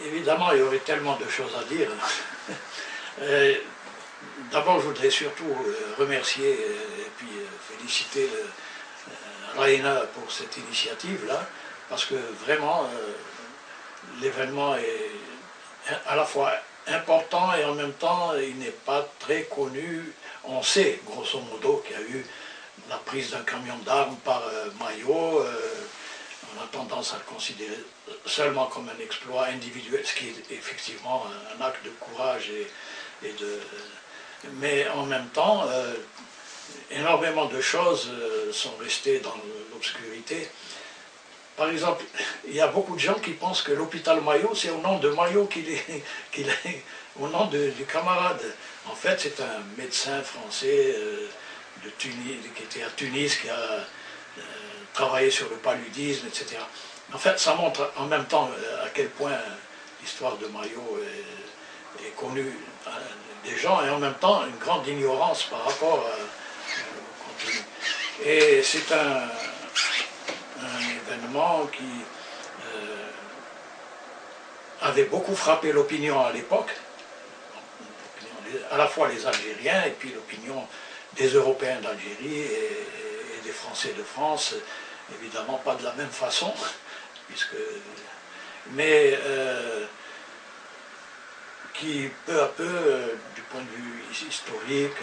évidemment, il y aurait tellement de choses à dire. D'abord, je voudrais surtout remercier et puis féliciter Raina pour cette initiative-là, parce que vraiment, l'événement est à la fois important et en même temps, il n'est pas très connu. On sait, grosso modo, qu'il y a eu la prise d'un camion d'armes par Mayo. On a tendance à le considérer seulement comme un exploit individuel, ce qui est effectivement un acte de courage mais en même temps, énormément de choses sont restées dans l'obscurité. Par exemple, il y a beaucoup de gens qui pensent que l'hôpital Mayo, c'est au nom de Mayo qu'il est, au nom du camarade. En fait, c'est un médecin français de Tunis, qui était à Tunis, qui a travaillé sur le paludisme, etc. En fait, ça montre en même temps à quel point l'histoire de Mayo est connue des gens, et en même temps une grande ignorance par rapport au contenu. Et c'est un événement qui avait beaucoup frappé l'opinion à l'époque, à la fois les Algériens et puis l'opinion des Européens d'Algérie et des Français de France, évidemment pas de la même façon, mais qui peu à peu, du point de vue historique,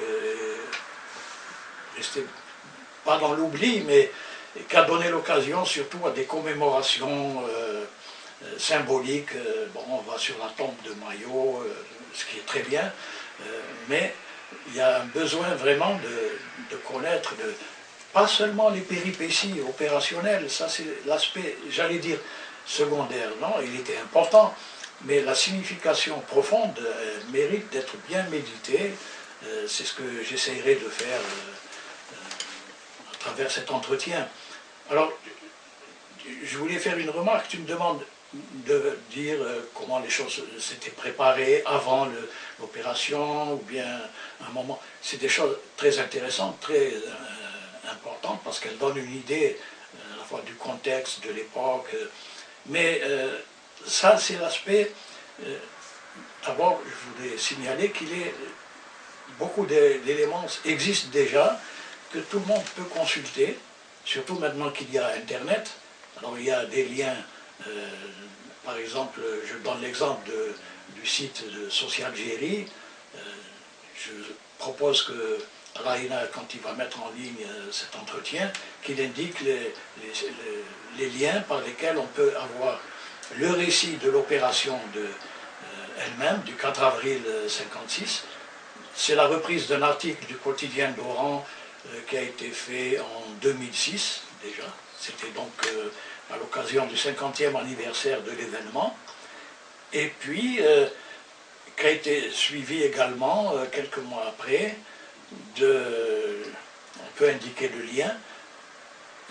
restait pas dans l'oubli, mais qui a donné l'occasion surtout à des commémorations symboliques. Bon, on va sur la tombe de Mayo, ce qui est très bien, mais il y a un besoin vraiment de connaître, pas seulement les péripéties opérationnelles, ça c'est l'aspect, j'allais dire, secondaire. Non, il était important, mais la signification profonde mérite d'être bien méditée. C'est ce que j'essayerai de faire à travers cet entretien. Alors, je voulais faire une remarque. Tu me demandes de dire comment les choses s'étaient préparées avant l'opération, ou bien un moment. C'est des choses très intéressantes, très importantes, parce qu'elles donnent une idée à la fois du contexte, de l'époque. Mais ça, c'est l'aspect. D'abord, je voulais signaler beaucoup d'éléments existent déjà, que tout le monde peut consulter, surtout maintenant qu'il y a Internet. Alors il y a des liens, par exemple, je donne l'exemple du site de Socialgérie. Je propose que Raina, quand il va mettre en ligne cet entretien, qu'il indique les liens par lesquels on peut avoir le récit de l'opération elle-même, du 4 avril 1956. C'est la reprise d'un article du quotidien d'Oran qui a été fait en 2006 déjà. C'était donc à l'occasion du 50e anniversaire de l'événement. Et puis, qui a été suivi également, quelques mois après, on peut indiquer le lien,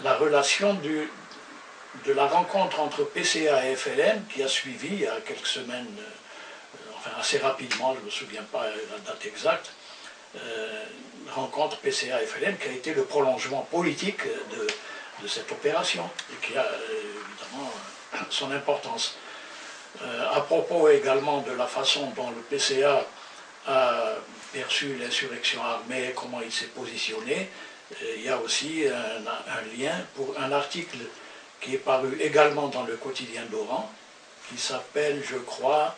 la relation de la rencontre entre PCA et FLN qui a suivi il y a quelques semaines, enfin assez rapidement, je ne me souviens pas la date exacte, rencontre PCA-FLN qui a été le prolongement politique de cette opération et qui a évidemment son importance. À propos également de la façon dont le PCA a perçu l'insurrection armée, comment il s'est positionné, il y a aussi un lien pour un article qui est paru également dans le quotidien d'Oran, qui s'appelle, je crois,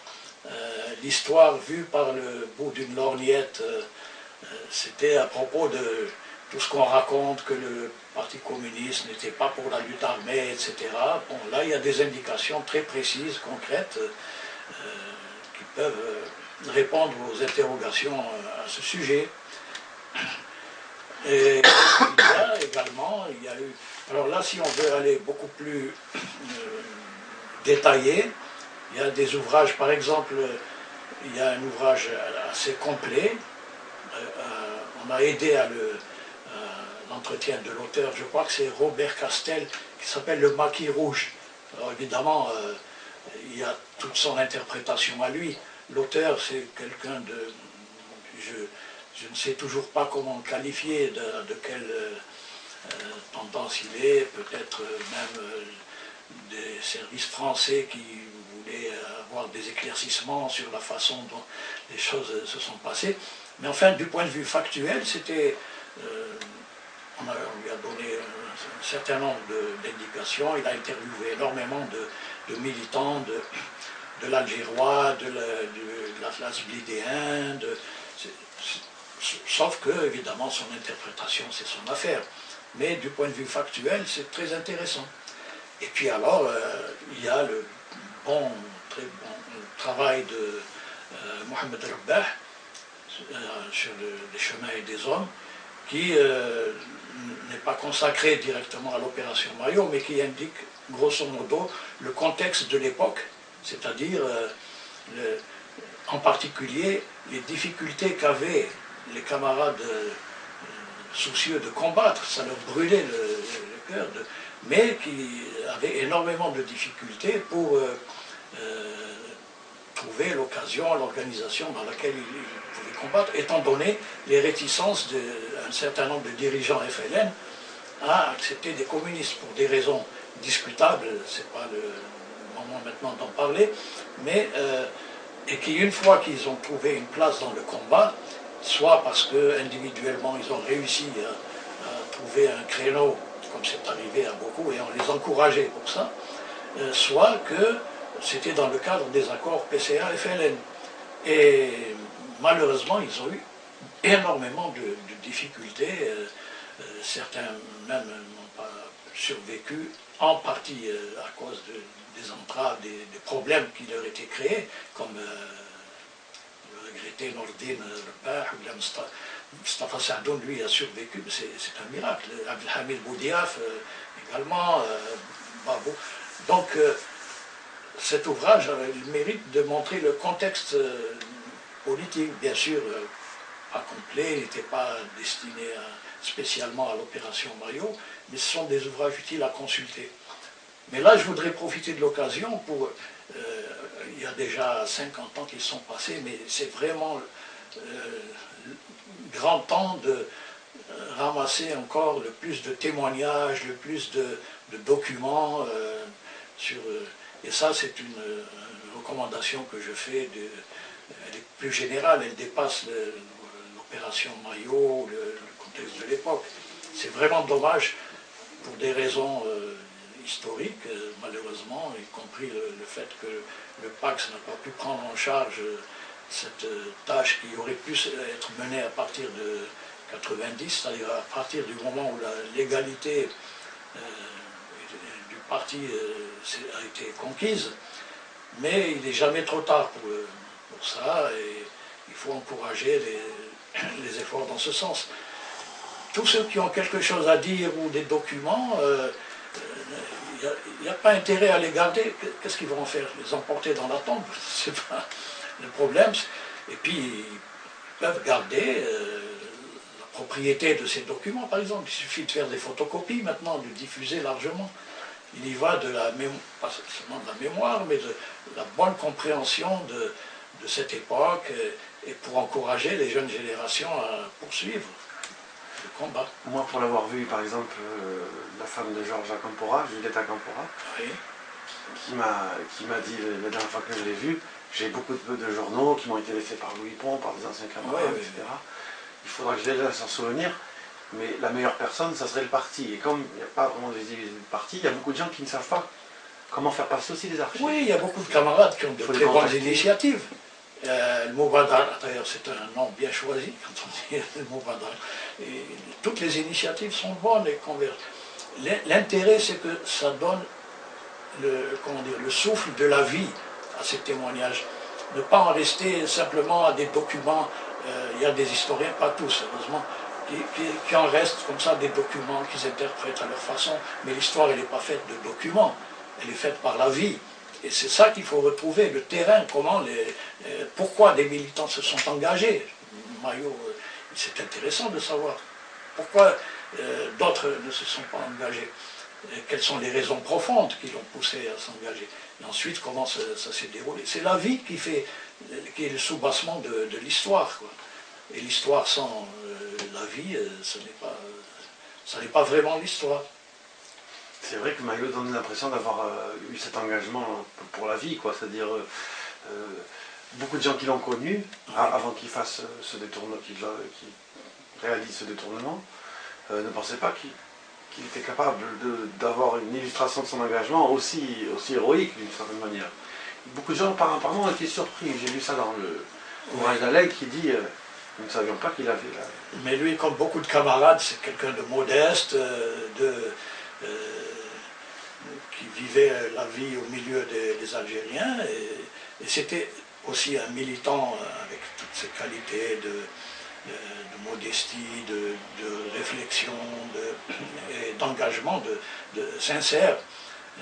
l'histoire vue par le bout d'une lorgnette. C'était à propos de tout ce qu'on raconte, que le Parti communiste n'était pas pour la lutte armée, etc. Bon, là, il y a des indications très précises, concrètes, qui peuvent répondre aux interrogations à ce sujet. Et il y a eu... Alors là, si on veut aller beaucoup plus détaillé, il y a des ouvrages, par exemple, il y a un ouvrage assez complet. On a aidé à l'entretien de l'auteur, je crois que c'est Robert Castel, qui s'appelle Le Maquis Rouge. Alors évidemment, il y a toute son interprétation à lui. L'auteur, c'est quelqu'un de... Je ne sais toujours pas comment le qualifier, de quelle tendance il est, peut-être même des services français qui voulaient avoir avoir des éclaircissements sur la façon dont les choses se sont passées. Mais enfin, du point de vue factuel, c'était... on lui a donné un certain nombre d'indications. Il a interviewé énormément de militants de l'Algérois, de l'Atlas blidéen, sauf que, évidemment, son interprétation, c'est son affaire. Mais du point de vue factuel, c'est très intéressant. Et puis alors, il y a le très bon travail de Mohamed Rabbah sur les chemins et des hommes, qui n'est pas consacré directement à l'opération Maillot, mais qui indique grosso modo le contexte de l'époque, c'est-à-dire en particulier les difficultés qu'avaient les camarades soucieux de combattre, ça leur brûlait le cœur, mais qui avaient énormément de difficultés pour trouver l'occasion, l'organisation dans laquelle ils pouvaient combattre, étant donné les réticences d'un certain nombre de dirigeants FLN à accepter des communistes pour des raisons discutables, c'est pas le moment maintenant d'en parler, mais et qui, une fois qu'ils ont trouvé une place dans le combat, soit parce que individuellement ils ont réussi à trouver un créneau, comme c'est arrivé à beaucoup, et on les encourageait pour ça, soit que c'était dans le cadre des accords PCA-FLN. Et malheureusement, ils ont eu énormément de difficultés. Certains même n'ont pas survécu, en partie à cause des entraves, des problèmes qui leur étaient créés, comme le regretté Nordin Rabah, ou Mustafa Saadoun, lui, a survécu, c'est un miracle. Abdelhamid Boudiaf également, Babou. Donc, cet ouvrage avait le mérite de montrer le contexte politique, bien sûr, pas complet, il n'était pas destiné spécialement à l'opération Maillot, mais ce sont des ouvrages utiles à consulter. Mais là, je voudrais profiter de l'occasion pour... il y a déjà 50 ans qu'ils sont passés, mais c'est vraiment grand temps de ramasser encore le plus de témoignages, le plus de documents sur... et ça, c'est une recommandation que je fais, elle est plus générale, elle dépasse l'opération Maillot, le contexte de l'époque. C'est vraiment dommage, pour des raisons historiques, malheureusement, y compris le fait que le Pax n'a pas pu prendre en charge cette tâche qui aurait pu être menée à partir de 90, c'est-à-dire à partir du moment où la légalité du parti a été conquise, mais il n'est jamais trop tard pour ça, et il faut encourager les efforts dans ce sens. Tous ceux qui ont quelque chose à dire ou des documents, il n'y a pas intérêt à les garder. Qu'est-ce qu'ils vont en faire? Les emporter dans la tombe? C'est pas le problème. Et puis, ils peuvent garder la propriété de ces documents, par exemple. Il suffit de faire des photocopies maintenant, de diffuser largement. Il y va de la mémoire, pas seulement de la mémoire, mais de la bonne compréhension de cette époque, et pour encourager les jeunes générations à poursuivre le combat. Moi, pour l'avoir vu, par exemple, la femme de Georges Acampora, Juliette Acampora, oui, qui m'a dit la dernière fois que je l'ai vue, j'ai beaucoup de journaux qui m'ont été laissés par Louis Pont, par des anciens camarades, oui, etc. Il faudra que je les laisse en souvenir, mais la meilleure personne, ça serait le parti. Et comme il n'y a pas vraiment de visibilité de parti, il y a beaucoup de gens qui ne savent pas comment faire passer aussi des archives. Oui, il y a beaucoup de camarades qui ont de très bonnes initiatives. Le Moubadar, d'ailleurs, c'est un nom bien choisi quand on dit le Moubadar. Et toutes les initiatives sont bonnes et convergent. L'intérêt, c'est que ça donne le souffle de la vie à ces témoignages. Ne pas en rester simplement à des documents. Il y a des historiens, pas tous heureusement, qui en restent comme ça des documents qu'ils interprètent à leur façon. Mais l'histoire, elle n'est pas faite de documents, elle est faite par la vie. Et c'est ça qu'il faut retrouver, le terrain, pourquoi des militants se sont engagés. Maillot, c'est intéressant de savoir pourquoi d'autres ne se sont pas engagés. Quelles sont les raisons profondes qui l'ont poussé à s'engager. Et ensuite, comment ça s'est déroulé. C'est la vie qui est le soubassement de l'histoire. Et l'histoire sans la vie, ça n'est pas vraiment l'histoire. C'est vrai que Maillot donne l'impression d'avoir eu cet engagement pour la vie, quoi. C'est-à-dire beaucoup de gens qui l'ont connu, avant qu'il fasse ce détournement, qu'il réalise ce détournement, ne pensaient pas qu'il était capable d'avoir une illustration de son engagement aussi héroïque d'une certaine manière. Beaucoup de gens apparemment ont été surpris. J'ai lu ça dans le ouvrage d'Alec qui dit nous ne savions pas qu'il avait là. Mais lui, comme beaucoup de camarades, c'est quelqu'un de modeste, qui vivait la vie au milieu des Algériens, et c'était aussi un militant avec toutes ses qualités de modestie, de réflexion, et d'engagement sincère.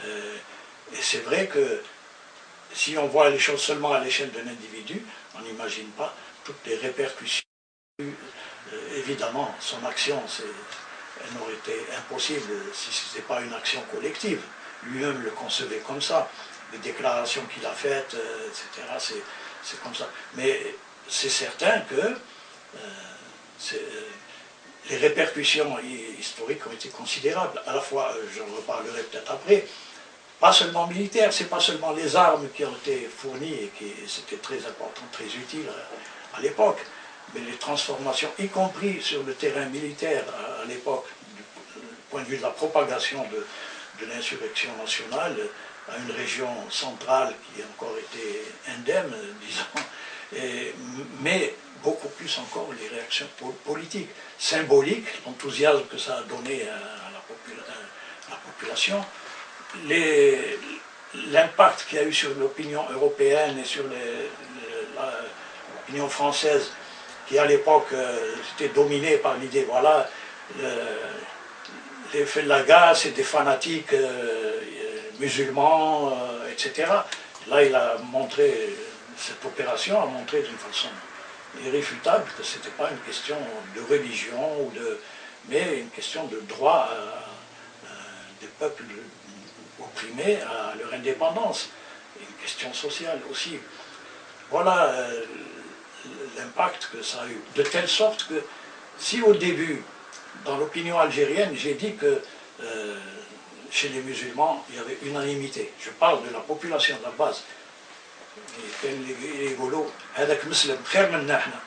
Et c'est vrai que si on voit les choses seulement à l'échelle d'un individu, on n'imagine pas toutes les répercussions. Évidemment, son action, elle n'aurait été impossible si ce n'était pas une action collective. Lui-même le concevait comme ça. Les déclarations qu'il a faites, etc., c'est comme ça. Mais c'est certain que les répercussions historiques ont été considérables. À la fois, j'en reparlerai peut-être après, pas seulement militaires, c'est pas seulement les armes qui ont été fournies et qui c'était très important, très utile à l'époque, mais les transformations, y compris sur le terrain militaire à l'époque, du point de vue de la propagation de l'insurrection nationale à une région centrale qui a encore été indemne, disons, mais beaucoup plus encore les réactions politiques, symboliques, l'enthousiasme que ça a donné à la population, l'impact qu'il y a eu sur l'opinion européenne et sur l'opinion française, qui à l'époque était dominée par l'idée, voilà, les Fellagas, c'est des fanatiques musulmans, etc. Là, il a montré, cette opération a montré d'une façon irréfutable que ce n'était pas une question de religion, mais une question de droit des peuples opprimés à leur indépendance, une question sociale aussi. Voilà l'impact que ça a eu. De telle sorte que si au début, dans l'opinion algérienne, j'ai dit que chez les musulmans, il y avait unanimité. Je parle de la population de la base. اللي يقولوا هذاك مسلم خير منا احنا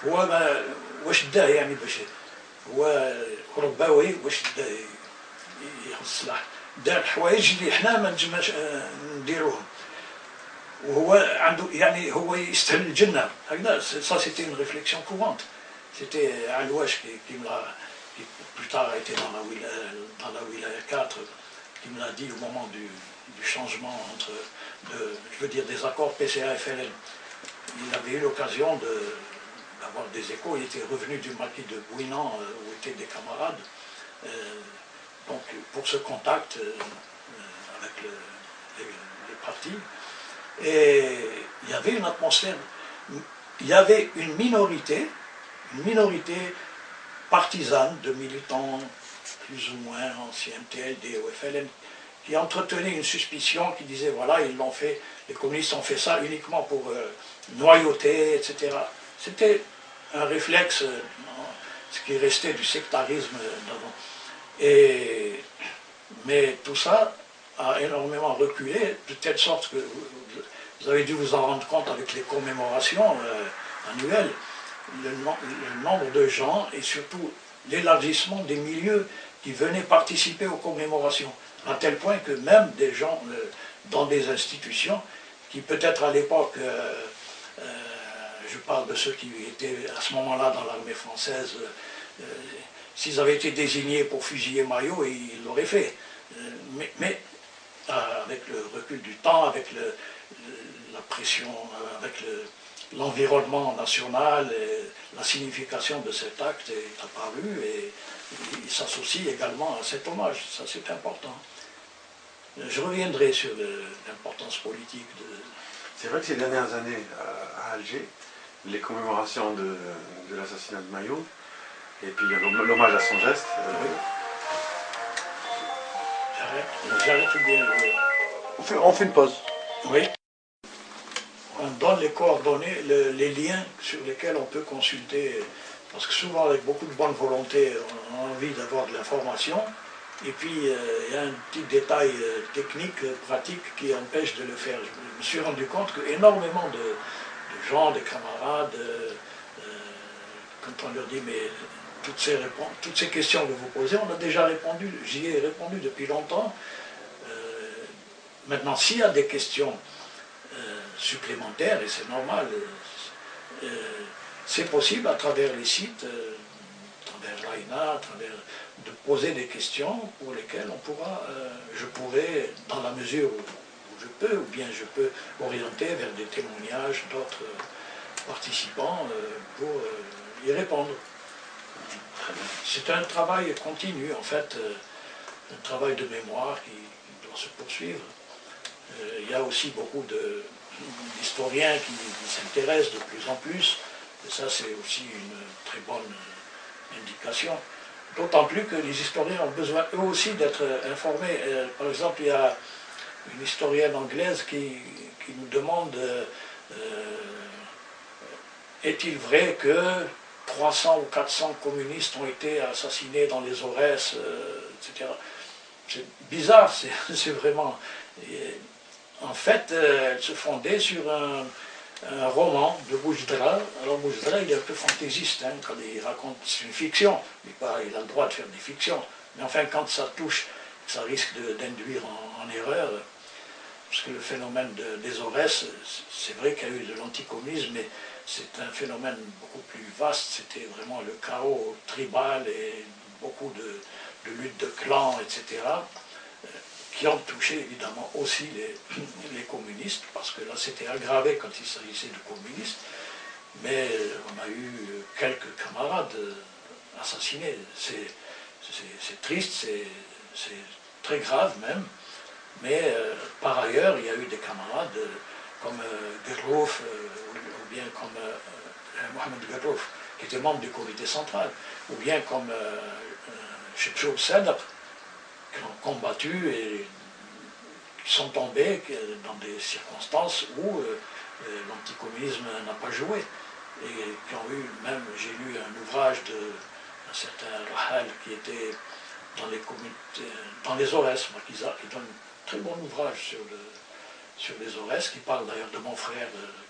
هو واش داه يعني باش هو رباوي واش داه ياخذ السلاح دار الحوايج اللي احنا ما نجمش نديروهم وهو عنده يعني هو يستاهل الجنه هكذا ça c'était une réflexion courante c'était Alouache qui plus tard a été dans la wilaya 4 qui me l'a dit au moment du changement entre, je veux dire, des accords PCA et FLN. Il avait eu l'occasion d'avoir des échos, il était revenu du maquis de Bouinan, où étaient des camarades, donc pour ce contact avec les partis. Et il y avait une atmosphère, il y avait une minorité partisane de militants plus ou moins anciens TLD ou FLN, qui entretenait une suspicion, qui disait voilà, ils l'ont fait, les communistes ont fait ça uniquement pour noyauter, etc. C'était un réflexe, ce qui restait du sectarisme d'avant. Mais tout ça a énormément reculé, de telle sorte que vous avez dû vous en rendre compte avec les commémorations annuelles, le nombre de gens et surtout l'élargissement des milieux qui venaient participer aux commémorations. À tel point que même des gens dans des institutions qui peut-être à l'époque, je parle de ceux qui étaient à ce moment-là dans l'armée française, s'ils avaient été désignés pour fusiller Maillot, ils l'auraient fait. Mais avec le recul du temps, avec la pression, avec l'environnement national, et la signification de cet acte est apparue et il s'associe également à cet hommage, ça c'est important. Je reviendrai sur l'importance politique de... C'est vrai que ces dernières années à Alger, les commémorations de l'assassinat de Maillot, et puis l'hommage à son geste... Oui. J'arrête ou bien... On fait une pause. Oui. On donne les coordonnées, les liens sur lesquels on peut consulter, parce que souvent avec beaucoup de bonne volonté, on a envie d'avoir de l'information, Et puis, il y a un petit détail technique, pratique, qui empêche de le faire. Je me suis rendu compte qu'énormément de gens, de camarades, quand on leur dit, mais toutes ces questions que vous posez, on a déjà répondu, j'y ai répondu depuis longtemps. Maintenant, s'il y a des questions supplémentaires, et c'est normal, c'est possible à travers les sites, à travers l'AINA, de poser des questions pour lesquelles je pourrais, dans la mesure où je peux, ou bien je peux orienter vers des témoignages d'autres participants pour y répondre. C'est un travail continu, en fait, un travail de mémoire qui doit se poursuivre. Il y a aussi beaucoup d'historiens qui s'intéressent de plus en plus, et ça c'est aussi une très bonne indication. D'autant plus que les historiens ont besoin eux aussi d'être informés. Par exemple, il y a une historienne anglaise qui nous demande est-il vrai que 300 ou 400 communistes ont été assassinés dans les Aurès, etc. C'est bizarre, c'est vraiment... En fait, elle se fondait sur un roman de Boujdra. Alors Boujdra, il est un peu fantaisiste, hein, quand il raconte, c'est une fiction, il a le droit de faire des fictions. Mais enfin, quand ça touche, ça risque d'induire en erreur, parce que le phénomène des Aurès, c'est vrai qu'il y a eu de l'anticommunisme, mais c'est un phénomène beaucoup plus vaste, c'était vraiment le chaos tribal et beaucoup de luttes de clans, etc., qui ont touché évidemment aussi les communistes, parce que là c'était aggravé quand il s'agissait de communistes, mais on a eu quelques camarades assassinés. C'est triste, c'est très grave même, mais par ailleurs il y a eu des camarades comme Gerlof, ou bien comme Mohamed Gerlof, qui était membre du comité central, ou bien comme Chebchoub Sadr, qui ont combattu et qui sont tombés dans des circonstances où l'anticommunisme n'a pas joué. Et qui ont eu, même, j'ai lu un ouvrage d'un certain Rahal qui était dans les Aurès, Marquisa, qui donne un très bon ouvrage sur les Aurès, qui parle d'ailleurs de mon frère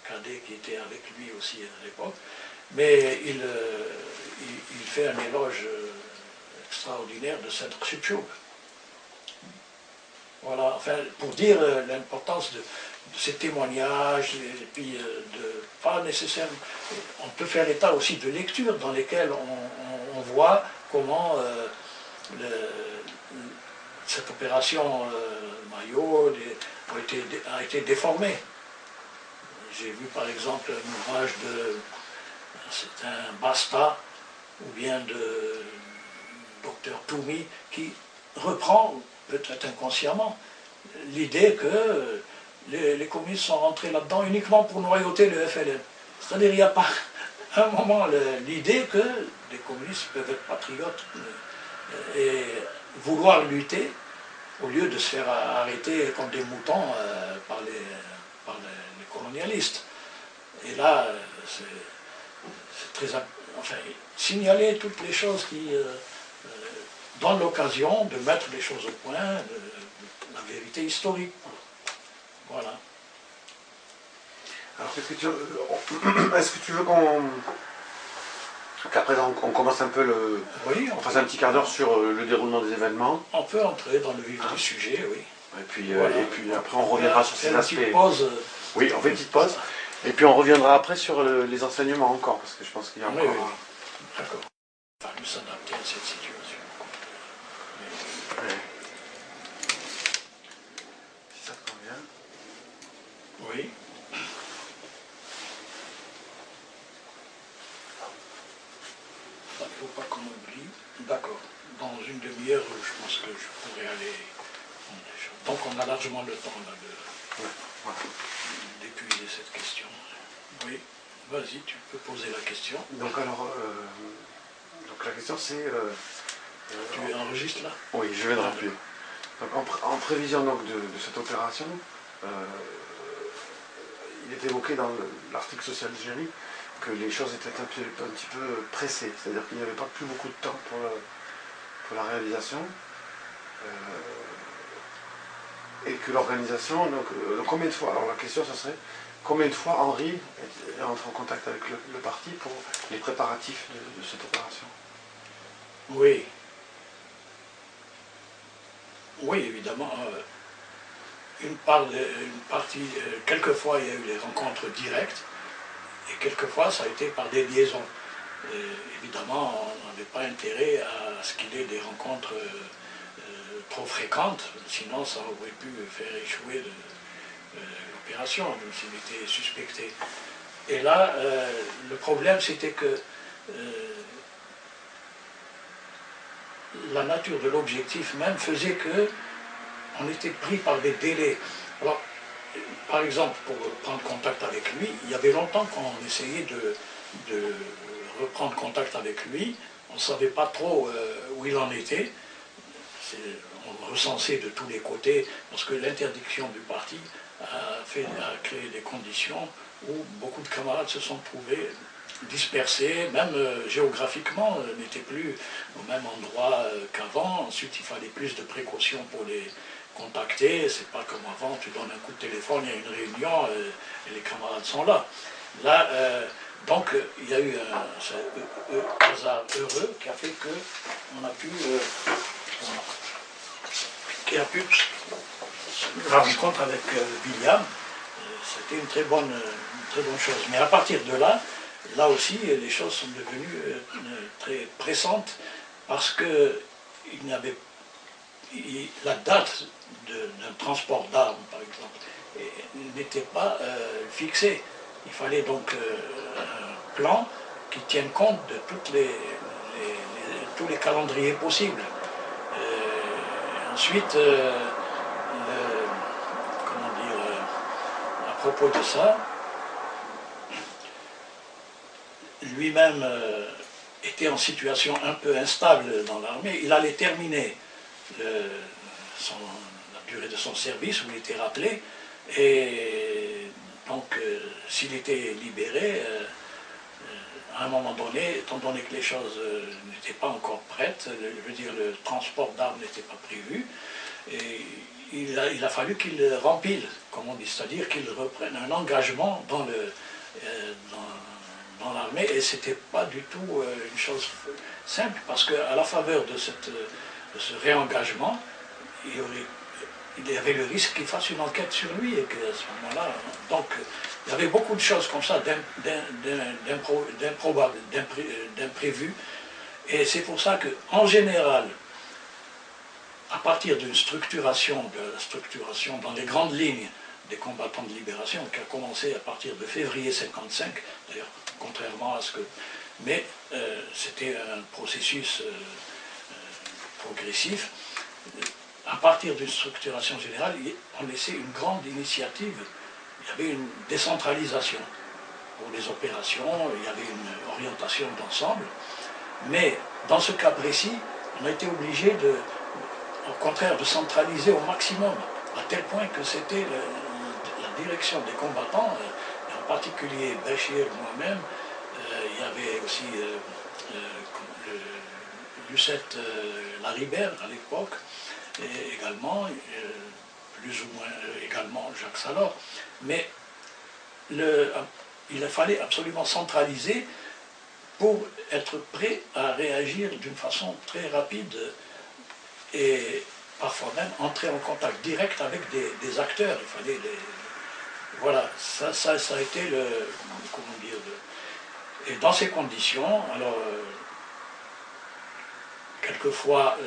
cadet qui était avec lui aussi à l'époque. Mais il fait un éloge extraordinaire de cette Chibchoub. Voilà, enfin, pour dire l'importance de ces témoignages, et puis pas nécessairement. On peut faire état aussi de lectures dans lesquelles on voit comment cette opération Maillot a été déformée. J'ai vu par exemple un ouvrage c'est un Basta, ou bien de Dr Toumi, qui reprend, peut-être inconsciemment, l'idée que les communistes sont rentrés là-dedans uniquement pour noyauter le FLN. C'est-à-dire qu'il n'y a pas à un moment l'idée que les communistes peuvent être patriotes et vouloir lutter au lieu de se faire arrêter comme des moutons par les colonialistes. Et là, c'est très... Enfin, signaler toutes les choses qui donnent l'occasion de mettre les choses au point, la vérité historique. Voilà. Alors, est-ce que tu veux qu'à présent on commence un peu Oui, on fasse un petit quart d'heure sur le déroulement des événements? On peut entrer dans le vif du sujet, oui. Et puis, voilà. Et puis après on reviendra sur ces aspects. Une pause. Oui, on fait une petite pause. Et puis on reviendra après sur les enseignements encore, parce que je pense qu'il y a encore... Oui, oui. D'accord. Il va nous s'adapter à cette situation. Oui. Si ça te convient. Oui. Il ne faut pas qu'on oublie. D'accord. Dans une demi-heure, je pense que je pourrais aller... Donc on a largement le temps là, d'épuiser cette question. Oui. Vas-y, tu peux poser la question. Donc alors, donc la question c'est... tu enregistres là? Oui, je vais de rappeler. Donc en prévision donc, de cette opération, il est évoqué dans l'article social d'Algérie que les choses étaient un petit peu pressées, c'est-à-dire qu'il n'y avait pas plus beaucoup de temps pour la réalisation. Et que l'organisation, donc combien de fois, alors la question ce serait, combien de fois Henri entre en contact avec le parti pour les préparatifs de cette opération? Oui. Oui, évidemment. Une partie, quelquefois il y a eu des rencontres directes, et quelquefois ça a été par des liaisons. Et évidemment, on n'avait pas intérêt à ce qu'il y ait des rencontres trop fréquentes, sinon ça aurait pu faire échouer l'opération, même s'il était suspecté. Et là, le problème c'était que la nature de l'objectif même faisait que on était pris par des délais. Alors, par exemple, pour prendre contact avec lui, il y avait longtemps qu'on essayait de reprendre contact avec lui, on ne savait pas trop où il en était, on recensait de tous les côtés, parce que l'interdiction du parti a créé des conditions où beaucoup de camarades se sont trouvés dispersés, même géographiquement, n'étaient plus au même endroit qu'avant. Ensuite, il fallait plus de précautions pour les contacter. C'est pas comme avant, tu donnes un coup de téléphone, il y a une réunion et les camarades sont là. Là, donc, il y a eu un hasard heureux qui a fait qu'on a pu la rencontre avec William. C'était une très bonne chose. Mais à partir de là, là aussi, les choses sont devenues très pressantes parce que la date d'un transport d'armes, par exemple, n'était pas fixée. Il fallait donc un plan qui tienne compte de tous les calendriers possibles. Ensuite, comment dire, à propos de ça, lui-même était en situation un peu instable dans l'armée. Il allait terminer la durée de son service, où il était rappelé, et donc s'il était libéré, à un moment donné, étant donné que les choses n'étaient pas encore prêtes, je veux dire, le transport d'armes n'était pas prévu, et il a fallu qu'il rempile, comme on dit, c'est-à-dire qu'il reprenne un engagement dans l'armée, et c'était pas du tout une chose simple, parce qu'à la faveur de ce réengagement, il y avait le risque qu'il fasse une enquête sur lui, et qu'à ce moment-là, donc il y avait beaucoup de choses comme ça, d'improbables, d'imprévus, et c'est pour ça qu'en général, à partir d'une structuration dans les grandes lignes des combattants de libération, qui a commencé à partir de février 1955, d'ailleurs, contrairement à ce que... Mais c'était un processus progressif. À partir d'une structuration générale, on laissait une grande initiative. Il y avait une décentralisation pour les opérations, il y avait une orientation d'ensemble. Mais dans ce cas précis, on a été obligé au contraire, de centraliser au maximum, à tel point que c'était la direction des combattants, en particulier Béchir, moi-même, il y avait aussi Lucette Laribert à l'époque, et également, plus ou moins également Jacques Salor, mais il fallait absolument centraliser pour être prêt à réagir d'une façon très rapide et parfois même entrer en contact direct avec des acteurs. Il fallait voilà, ça a été comment dire, et dans ces conditions, alors quelquefois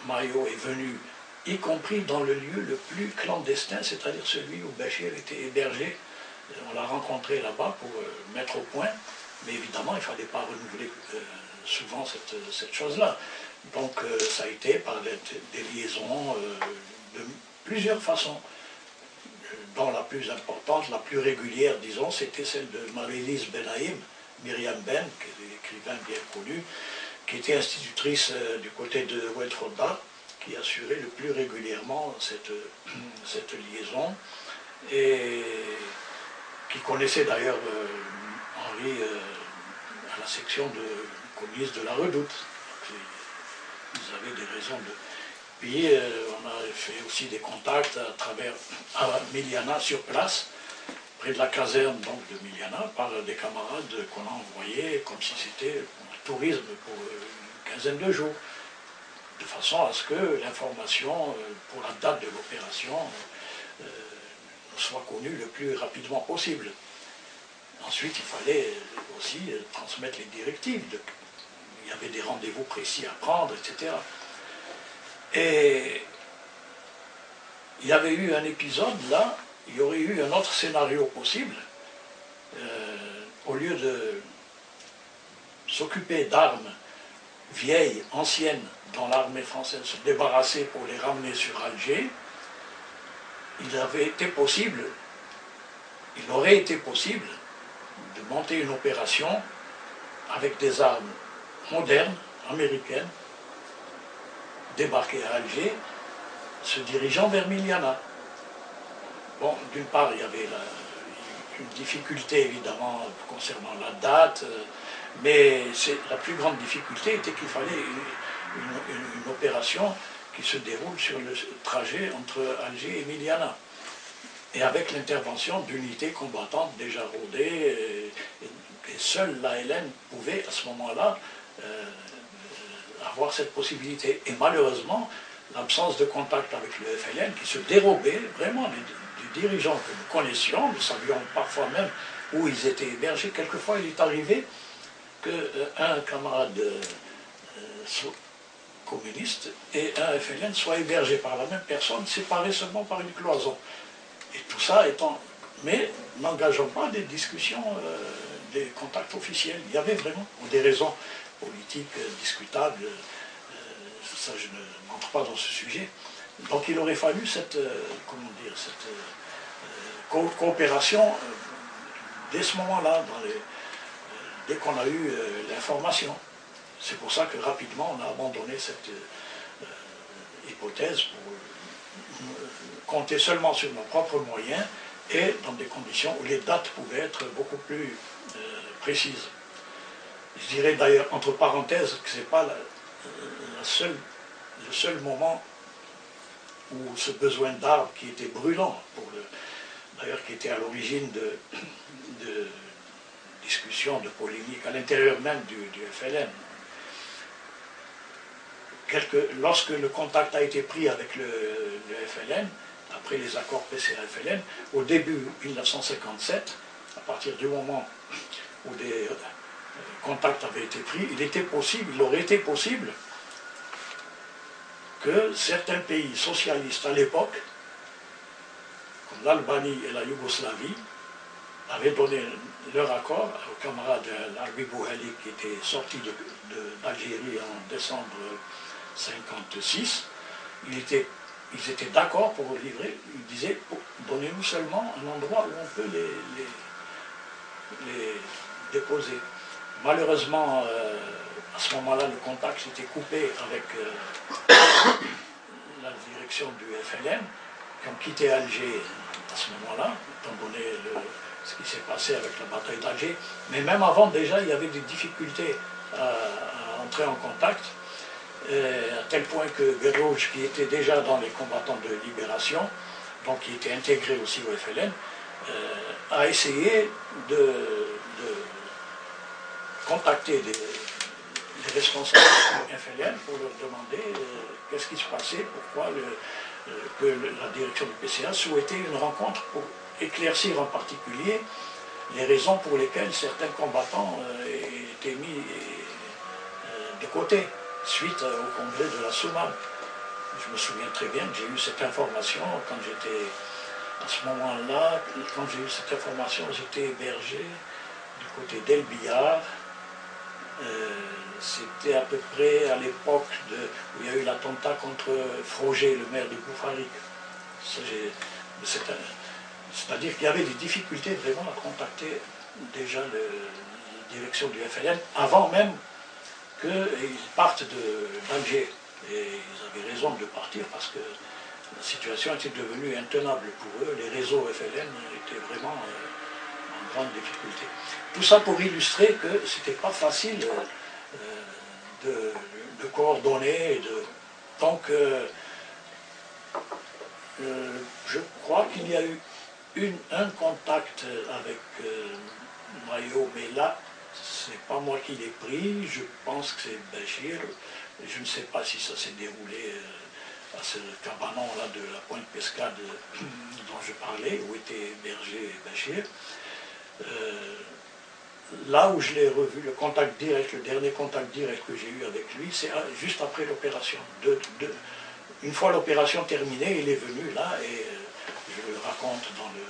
Maillot est venu, y compris dans le lieu le plus clandestin, c'est-à-dire celui où Béchir était hébergé. On l'a rencontré là-bas pour mettre au point, mais évidemment il ne fallait pas renouveler souvent cette chose-là. Donc ça a été par des liaisons de plusieurs façons, dont la plus importante, la plus régulière, disons, c'était celle de Marie-Lise Benaïm, Myriam Ben, qui est une écrivain bien connue, qui était institutrice du côté de Weltrodda, qui assurait le plus régulièrement cette liaison, et qui connaissait d'ailleurs Henri à la section de communiste de la Redoute. Ils avaient des raisons Puis on a fait aussi des contacts à Miliana sur place, près de la caserne donc, de Miliana, par des camarades qu'on a envoyés comme si c'était un tourisme pour une quinzaine de jours, de façon à ce que l'information pour la date de l'opération soit connue le plus rapidement possible. Ensuite, il fallait aussi transmettre les directives. Il y avait des rendez-vous précis à prendre, etc. Et il y avait eu un épisode là, il y aurait eu un autre scénario possible. Au lieu de s'occuper d'armes vieilles, anciennes, dont l'armée française se débarrassait pour les ramener sur Alger, il aurait été possible de monter une opération avec des armes modernes, américaines, débarquer à Alger, se dirigeant vers Miliana. Bon, d'une part, il y avait une difficulté évidemment concernant la date, mais la plus grande difficulté était qu'il fallait une opération qui se déroule sur le trajet entre Alger et Miliana, et avec l'intervention d'unités combattantes déjà rodées, et seule l'ALN pouvait à ce moment-là avoir cette possibilité. Et malheureusement, l'absence de contact avec le FLN qui se dérobait vraiment des dirigeants que nous connaissions, nous savions parfois même où ils étaient hébergés. Quelquefois, il est arrivé qu'un camarade communiste et un FLN soient hébergés par la même personne, séparés seulement par une cloison. Et tout ça étant... Mais n'engageons pas des discussions, des contacts officiels. Il y avait vraiment des raisons politiques discutables. Ça, je n'entre pas dans ce sujet. Donc il aurait fallu cette coopération dès ce moment-là, dès qu'on a eu l'information. C'est pour ça que rapidement on a abandonné cette hypothèse pour compter seulement sur nos propres moyens et dans des conditions où les dates pouvaient être beaucoup plus précises. Je dirais d'ailleurs entre parenthèses que ce n'est pas le seul moment où ce besoin d'armes qui était brûlant, d'ailleurs qui était à l'origine de discussions, de polémiques à l'intérieur même du FLN. Lorsque le contact a été pris avec le FLN, après les accords PCA-FLN, au début 1957, à partir du moment où des contacts avaient été pris, il aurait été possible que certains pays socialistes à l'époque, comme l'Albanie et la Yougoslavie, avaient donné leur accord au camarade Larbi Bouhali qui était sorti d'Algérie en décembre 1956. Ils étaient d'accord pour livrer. Ils disaient, donnez-nous seulement un endroit où on peut les déposer. Malheureusement, à ce moment-là, le contact s'était coupé avec la direction du FLN, qui ont quitté Alger à ce moment-là, étant donné ce qui s'est passé avec la bataille d'Alger. Mais même avant, déjà, il y avait des difficultés à entrer en contact, à tel point que Guerrouj, qui était déjà dans les combattants de libération, donc qui était intégré aussi au FLN, a essayé de contacter les responsables du FLN pour leur demander qu'est-ce qui se passait, pourquoi que la direction du PCA souhaitait une rencontre pour éclaircir en particulier les raisons pour lesquelles certains combattants étaient mis de côté suite au congrès de la Soumane. Je me souviens très bien que j'ai eu cette information quand j'étais, à ce moment-là, quand j'ai eu cette information, j'étais hébergé du côté d'El Billard. C'était à peu près à l'époque où il y a eu l'attentat contre Froger, le maire de Boufarik. C'est-à-dire qu'il y avait des difficultés vraiment à contacter déjà la direction du FLN avant même qu'ils partent d'Alger. Et ils avaient raison de partir parce que la situation était devenue intenable pour eux. Les réseaux FLN étaient vraiment en grande difficulté. Tout ça pour illustrer que ce n'était pas facile de coordonner. Donc Je crois qu'il y a eu un contact avec Mayo, mais là, c'est pas moi qui l'ai pris, je pense que c'est Bachir. Je ne sais pas si ça s'est déroulé à ce cabanon-là de la Pointe Pescade dont je parlais, où était Berger et Bachir. Là où je l'ai revu, le contact direct, le dernier contact direct que j'ai eu avec lui, c'est juste après l'opération. Une fois l'opération terminée, il est venu là et je le raconte dans le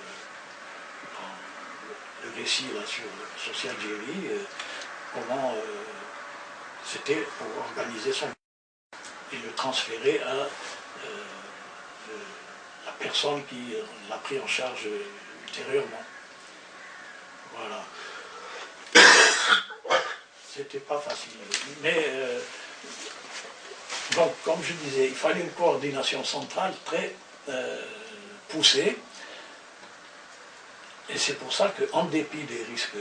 récit là, sur Social Jerry, comment c'était pour organiser son et le transférer à la personne qui l'a pris en charge ultérieurement. Voilà. C'était pas facile. Mais, donc, comme je disais, il fallait une coordination centrale très poussée. Et c'est pour ça qu'en dépit des risques,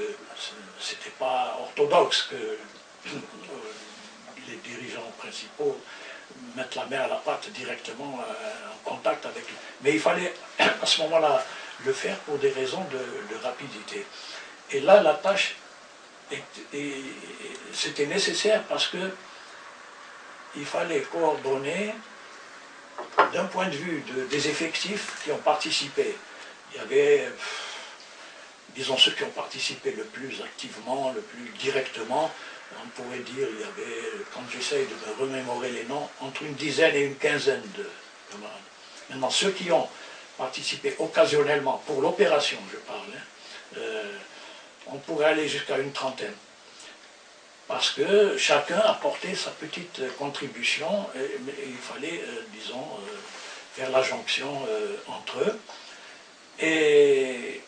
c'était pas orthodoxe que les dirigeants principaux mettent la main à la pâte directement en contact avec lui. Mais il fallait à ce moment-là le faire pour des raisons de rapidité. Et là, la tâche, c'était nécessaire parce que il fallait coordonner d'un point de vue des effectifs qui ont participé. Il y avait, disons, ceux qui ont participé le plus activement, le plus directement. On pourrait dire, il y avait, quand j'essaye de me remémorer les noms, entre une dizaine et une quinzaine de camarades. Maintenant, ceux qui ont participé occasionnellement, pour l'opération, je parle, on pourrait aller jusqu'à une trentaine. Parce que chacun apportait sa petite contribution, mais il fallait, disons, faire la jonction entre eux. Et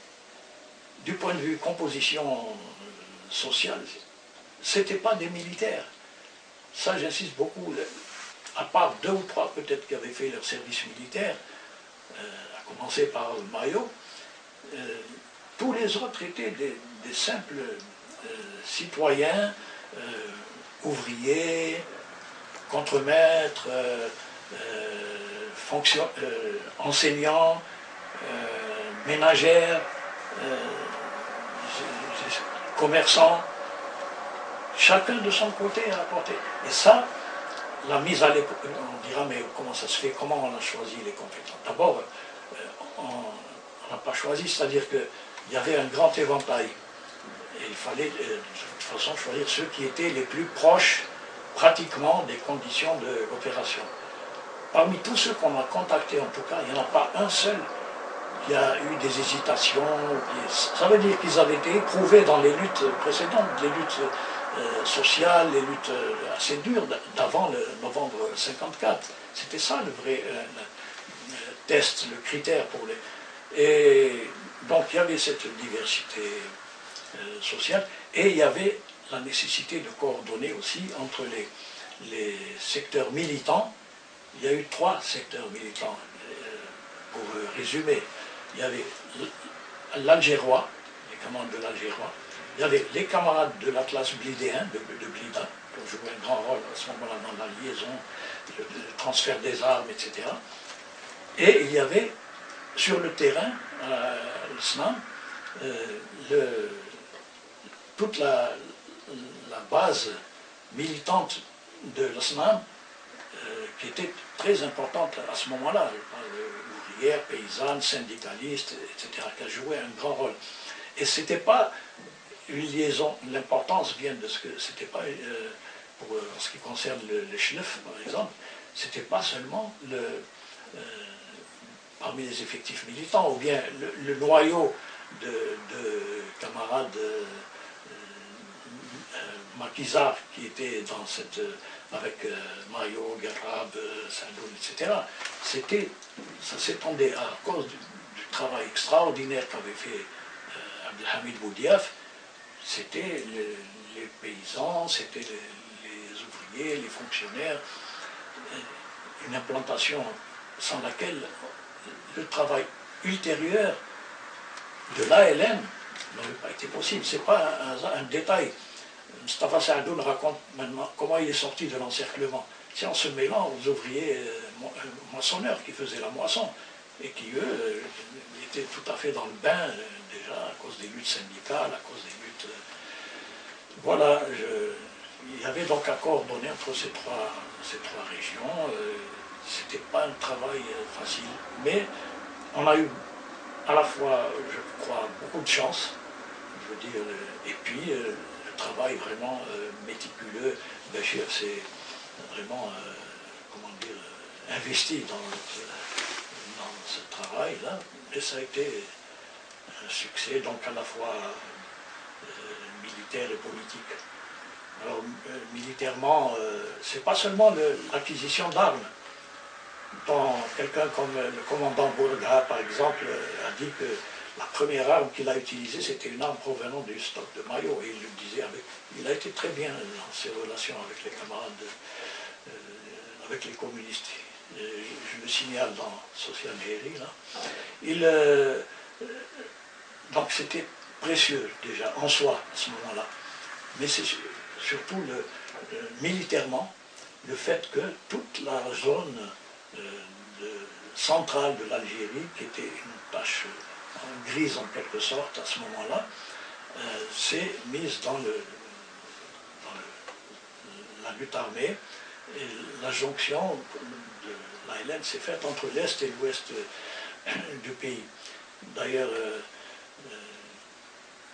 du point de vue composition sociale, c'était pas des militaires. Ça, j'insiste beaucoup. À part 2 ou 3 peut-être qui avaient fait leur service militaire, à commencer par Mayo, tous les autres étaient des simples citoyens, ouvriers, contremaîtres, enseignants, ménagères, commerçants. Chacun de son côté a apporté. Et ça, la mise à l'école, on dira, mais comment ça se fait, comment on a choisi les compétents? D'abord, on n'a pas choisi, c'est-à-dire qu'il y avait un grand éventail. Et il fallait, de toute façon, choisir ceux qui étaient les plus proches, pratiquement, des conditions de l'opération. Parmi tous ceux qu'on a contactés, en tout cas, il n'y en a pas un seul qui a eu des hésitations. Ça veut dire qu'ils avaient été éprouvés dans les luttes précédentes, les luttes sociales, les luttes assez dures d'avant le novembre 54. C'était ça le vrai test, le critère pour les... Et donc il y avait cette diversité sociale et il y avait la nécessité de coordonner aussi entre les secteurs militants. Il y a eu 3 secteurs militants, pour résumer. Il y avait l'Algérois, les camarades de l'Algérois. Il y avait les camarades de l'Atlas blidéen, de Blida, qui ont joué un grand rôle à ce moment-là dans la liaison, le transfert des armes, etc. Et il y avait sur le terrain, à l'Islam, toute la base militante de l'Islam, qui était très importante à ce moment-là, ouvrière, paysanne, syndicaliste, etc., qui a joué un grand rôle. Et ce n'était pas une liaison, l'importance vient de ce que c'était pas, en ce qui concerne le Chnef, par exemple, c'était pas seulement parmi les effectifs militants, ou bien le noyau de camarades maquisards qui étaient dans cette, avec Mayo, Garab, Sadoun, etc. Ça s'étendait à cause du travail extraordinaire qu'avait fait Abdelhamid Boudiaf. C'était les paysans, c'était les ouvriers, les fonctionnaires, une implantation sans laquelle le travail ultérieur de l'ALM n'aurait pas été possible. Ce n'est pas un détail. Mustafa Saadoun raconte maintenant comment il est sorti de l'encerclement. en se mêlant aux ouvriers moissonneurs qui faisaient la moisson et qui, eux, étaient tout à fait dans le bain, déjà à cause des luttes syndicales, à cause des luttes... Voilà, il y avait donc à coordonner entre ces trois régions. C'était pas un travail facile, mais on a eu à la fois, je crois, beaucoup de chance, je veux dire, et puis le travail vraiment méticuleux. Béchir s'est vraiment, comment dire, investi dans ce travail-là, et ça a été un succès, donc à la fois militaire et politique. Alors, militairement, c'est pas seulement l'acquisition d'armes. Quelqu'un comme le commandant Bourga, par exemple, a dit que la première arme qu'il a utilisée, c'était une arme provenant du stock de Mayo. Et il le disait il a été très bien dans ses relations avec les camarades, avec les communistes. Je le signale dans Social Algérie, là. Donc c'était précieux déjà, en soi, à ce moment-là. Mais c'est surtout militairement, le fait que toute la zone centrale de l'Algérie, qui était une tache grise en quelque sorte à ce moment-là, s'est mise dans la lutte armée, et la jonction de l'ALN s'est faite entre l'Est et l'Ouest du pays. D'ailleurs,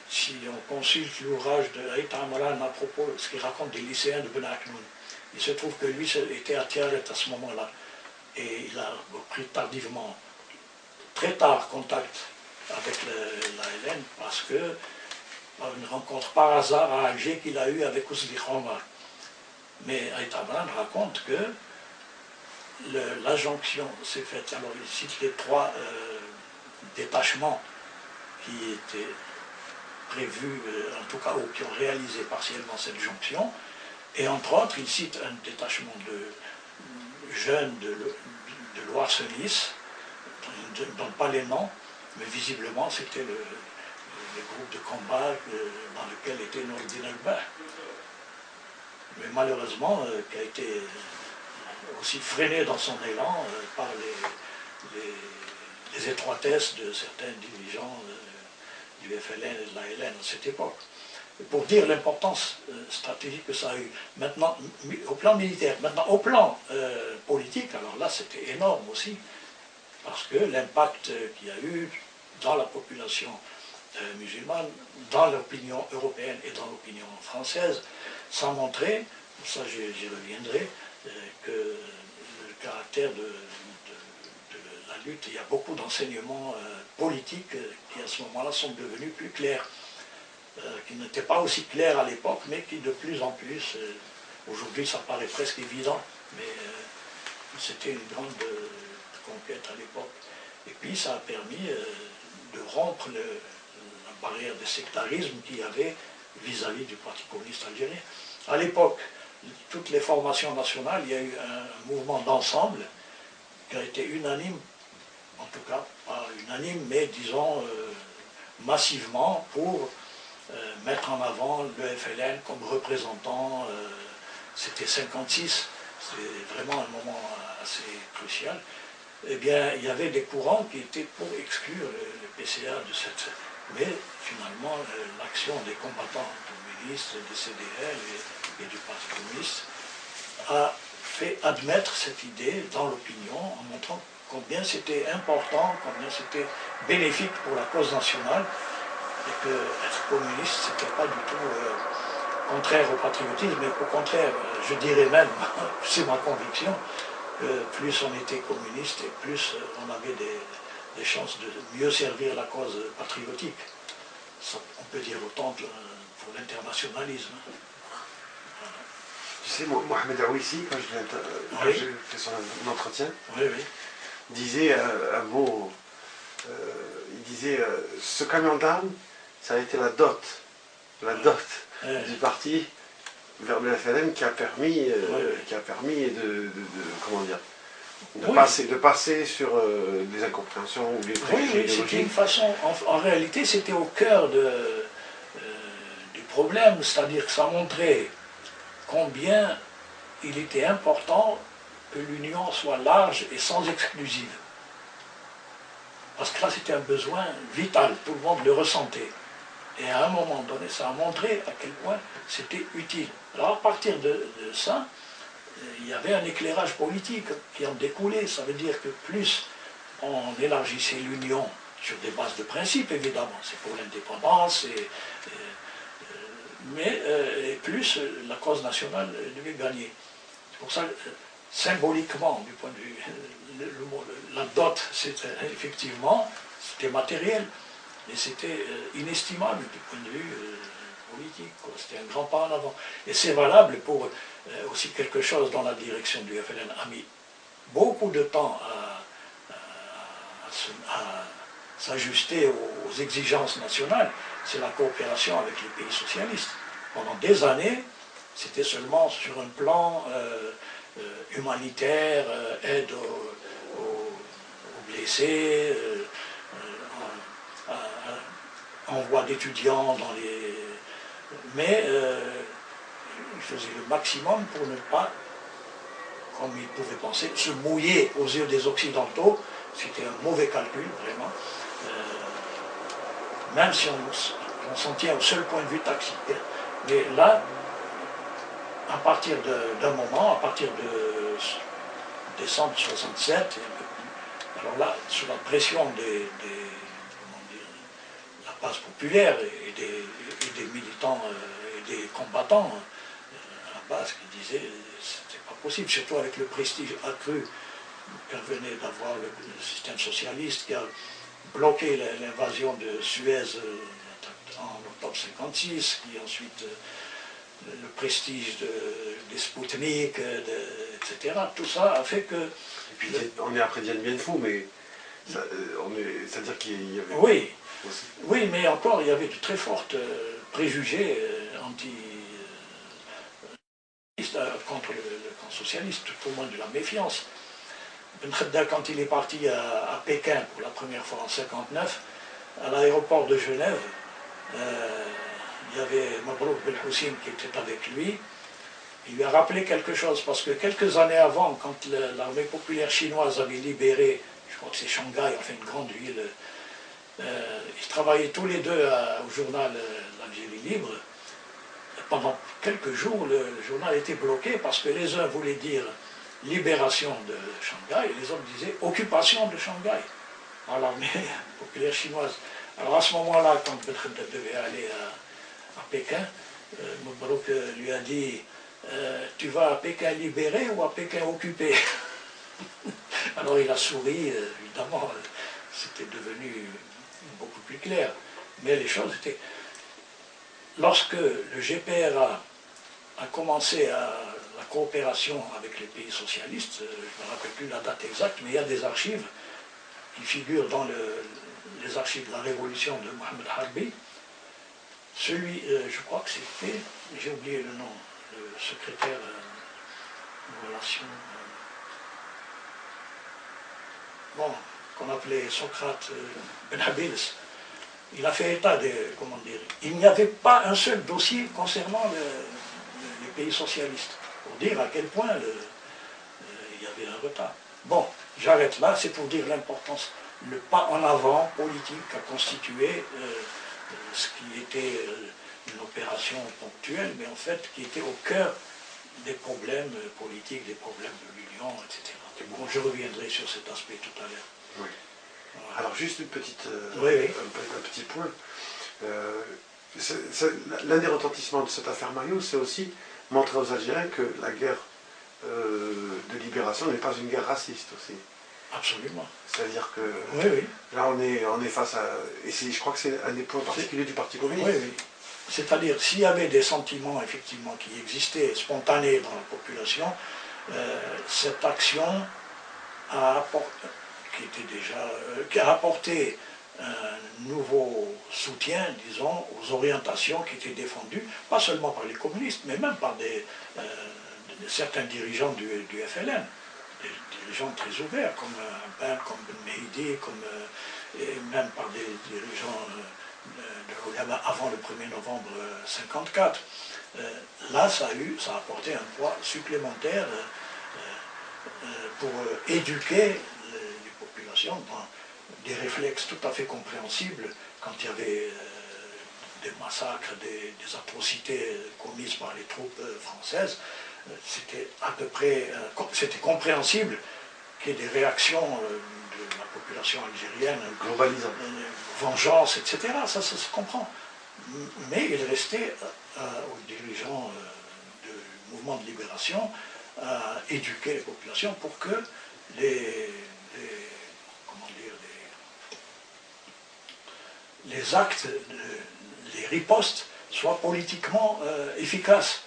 si on consulte l'ouvrage de Haït Amran à propos de ce qu'il raconte des lycéens de Ben Aknoun, il se trouve que lui était à Tiaret à ce moment-là. Et il a pris tardivement, très tard, contact avec l'ALN parce que, par une rencontre par hasard à Alger qu'il a eue avec Ousli Khomar. Mais Haït Amran raconte que la jonction s'est faite. Alors il cite les trois détachements qui étaient prévus, en tout cas, ou qui ont réalisé partiellement cette jonction. Et entre autres, il cite un détachement de jeunes de Loire-Senis, je ne donne pas les noms, mais visiblement c'était le groupe de combat dans lequel était Nourdine Alba. Mais malheureusement, qui a été aussi freiné dans son élan par les étroitesses de certains dirigeants du FLN et de l'ALN à cette époque. Et pour dire l'importance stratégique que ça a eu, maintenant au plan militaire, maintenant au plan politique, alors là c'était énorme aussi, parce que l'impact qu'il y a eu dans la population musulmane, dans l'opinion européenne et dans l'opinion française, ça montrait, ça j'y reviendrai, que le caractère de la lutte, il y a beaucoup d'enseignements politiques qui à ce moment-là sont devenus plus clairs, qui n'étaient pas aussi clairs à l'époque, mais qui de plus en plus, aujourd'hui ça paraît presque évident, mais c'était une grande conquête à l'époque. Et puis ça a permis de rompre la barrière de sectarisme qu'il y avait vis-à-vis du Parti communiste algérien. À l'époque, toutes les formations nationales, il y a eu un mouvement d'ensemble qui a été unanime, en tout cas pas unanime, mais disons massivement pour mettre en avant le FLN comme représentant. C'était 56, c'est vraiment un moment assez crucial. Eh bien, il y avait des courants qui étaient pour exclure le PCA de cette... Mais finalement, l'action des combattants communistes, des CDL et du Parti communiste a fait admettre cette idée dans l'opinion en montrant combien c'était important, combien c'était bénéfique pour la cause nationale et que être communiste, c'était pas du tout contraire au patriotisme, mais au contraire, je dirais même, c'est ma conviction, plus on était communiste et plus on avait des chances de mieux servir la cause patriotique. Ça, on peut dire autant pour l'internationalisme. Tu sais, Mohamed Aouissi, quand j'ai fait son entretien, disait un mot, il disait ce camion d'armes, ça a été la dot du parti vers le FLN qui a permis, comment dire, de passer sur des incompréhensions ou des préjugés idéologiques. C'était une façon, en réalité c'était au cœur du problème, c'est-à-dire que ça montrait combien il était important que l'union soit large et sans exclusive. Parce que là, c'était un besoin vital, tout le monde le ressentait. Et à un moment donné, ça a montré à quel point c'était utile. Alors à partir de ça, il y avait un éclairage politique qui en découlait. Ça veut dire que plus on élargissait l'union sur des bases de principe, évidemment, c'est pour l'indépendance, mais plus la cause nationale devait gagner. C'est pour ça, symboliquement, du point de vue, la dot, c'était effectivement, c'était matériel, mais c'était inestimable du point de vue politique. C'était un grand pas en avant. Et c'est valable pour aussi quelque chose dont la direction du FLN a mis beaucoup de temps à s'ajuster aux exigences nationales, c'est la coopération avec les pays socialistes. Pendant des années, c'était seulement sur un plan humanitaire, aide aux blessés, envoi d'étudiants dans les... Mais il faisait le maximum pour ne pas, comme il pouvait penser, se mouiller aux yeux des Occidentaux. C'était un mauvais calcul, vraiment. Même si on s'en tient au seul point de vue tactique. Mais là, à partir d'un moment, à partir de décembre 67, alors là, sous la pression la base populaire et des militants et des combattants à la base qui disaient que c'était pas possible, surtout avec le prestige accru qu'elle venait d'avoir le système socialiste qui a bloqué l'invasion de Suez en octobre 56, qui ensuite le prestige des Spoutnik, etc. Tout ça a fait que... Et puis on est après Dien Bien Phu, mais c'est-à-dire qu'il y avait... Oui, aussi. Oui, mais encore, il y avait de très fortes préjugés anti contre le camp socialiste, tout au moins de la méfiance. Ben Khedda, quand il est parti à Pékin pour la première fois en 1959, à l'aéroport de Genève, il y avait Mabrouk Belkacem qui était avec lui. Il lui a rappelé quelque chose, parce que quelques années avant, quand l'armée populaire chinoise avait libéré, je crois que c'est Shanghai, enfin une grande ville, ils travaillaient tous les deux au journal L'Algérie libre. Pendant quelques jours, le journal était bloqué parce que les uns voulaient dire libération de Shanghai et les autres disaient occupation de Shanghai par l'armée populaire chinoise. Alors à ce moment-là, quand Ben Khedda devait aller à Pékin, Mabrouk lui a dit tu vas à Pékin libéré ou à Pékin occupé? Alors il a souri, évidemment, c'était devenu beaucoup plus clair. Mais les choses étaient... Lorsque le GPRA a commencé la coopération avec les pays socialistes, je ne me rappelle plus la date exacte, mais il y a des archives qui figurent dans les archives de la Révolution de Mohamed Harbi. Celui, je crois que c'était, j'ai oublié le nom, le secrétaire de relations, bon, qu'on appelait Socrate Ben Habils. Il a fait état de, comment dire, il n'y avait pas un seul dossier concernant les pays socialistes, pour dire à quel point il y avait un retard. Bon, j'arrête là, c'est pour dire l'importance, le pas en avant politique qu'a constitué ce qui était une opération ponctuelle, mais en fait qui était au cœur des problèmes politiques, des problèmes de l'Union, etc. Bon, je reviendrai sur cet aspect tout à l'heure. Oui. Alors juste une petite, un petit point. L'un des retentissements de cette affaire Maillot, c'est aussi montrer aux Algériens que la guerre de libération n'est pas une guerre raciste aussi. Absolument. C'est-à-dire que oui. Là on est face à... Et je crois que c'est un des points particuliers du Parti communiste. Oui. C'est-à-dire s'il y avait des sentiments effectivement qui existaient, spontanés dans la population, cette action qui a apporté un nouveau soutien, disons, aux orientations qui étaient défendues, pas seulement par les communistes, mais même par certains dirigeants du FLN, des dirigeants très ouverts, comme Ben, comme Ben Mehdi, et même par des dirigeants de l'Ouléma avant le 1er novembre 1954. Là, ça a apporté un poids supplémentaire pour éduquer les populations dans des réflexes tout à fait compréhensibles quand il y avait des massacres, des atrocités commises par les troupes françaises. C'était à peu près, c'était compréhensible qu'il y ait des réactions de la population algérienne, globalisant, vengeance, etc. Ça se comprend. Mais il restait aux dirigeants du mouvement de libération à éduquer les populations pour que les actes, les ripostes soient politiquement efficaces.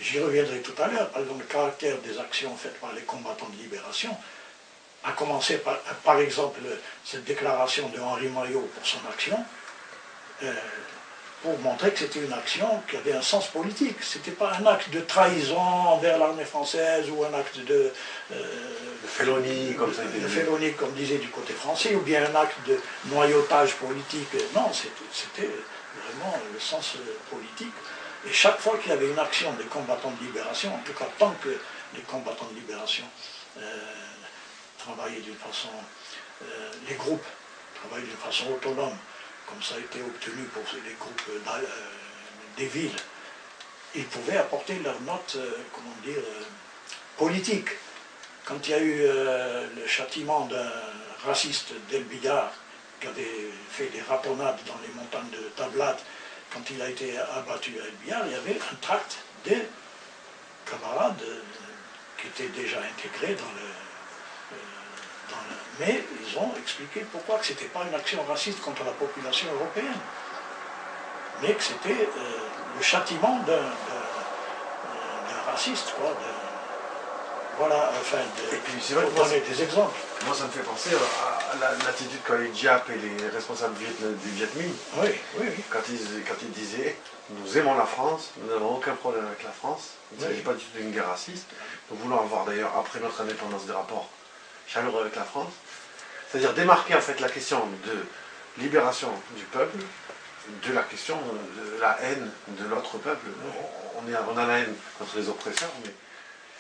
J'y reviendrai tout à l'heure. Par exemple, le caractère des actions faites par les combattants de libération, à commencer par exemple cette déclaration de Henri Maillot pour son action, pour montrer que c'était une action qui avait un sens politique. Ce n'était pas un acte de trahison envers l'armée française ou un acte de félonie, comme ça. De félonie, comme disait du côté français, ou bien un acte de noyautage politique. Non, c'était vraiment le sens politique. Et chaque fois qu'il y avait une action des combattants de libération, en tout cas tant que les combattants de libération travaillaient d'une façon, les groupes travaillaient d'une façon autonome, comme ça a été obtenu pour les groupes des villes, ils pouvaient apporter leur note, comment dire, politique. Quand il y a eu le châtiment d'un raciste d'El Biyar, qui avait fait des ratonnades dans les montagnes de Tablat, quand il a été abattu à El Biyar, il y avait un tract des camarades qui étaient déjà intégrés dans le... Mais ils ont expliqué pourquoi que ce n'était pas une action raciste contre la population européenne, mais que c'était le châtiment d'un raciste, quoi. Voilà, enfin, pour donner des exemples. Moi, ça me fait penser à l'attitude quand les Diap et les responsables du Viet Minh, oui, oui, oui. Quand ils disaient « Nous aimons la France, nous n'avons aucun problème avec la France », il ne s'agit pas du tout d'une guerre raciste. Nous voulons avoir d'ailleurs, après notre indépendance, des rapports chaleureux avec la France. C'est-à-dire démarquer en fait la question de libération du peuple de la question de la haine de l'autre peuple. On a la haine contre les oppresseurs, mais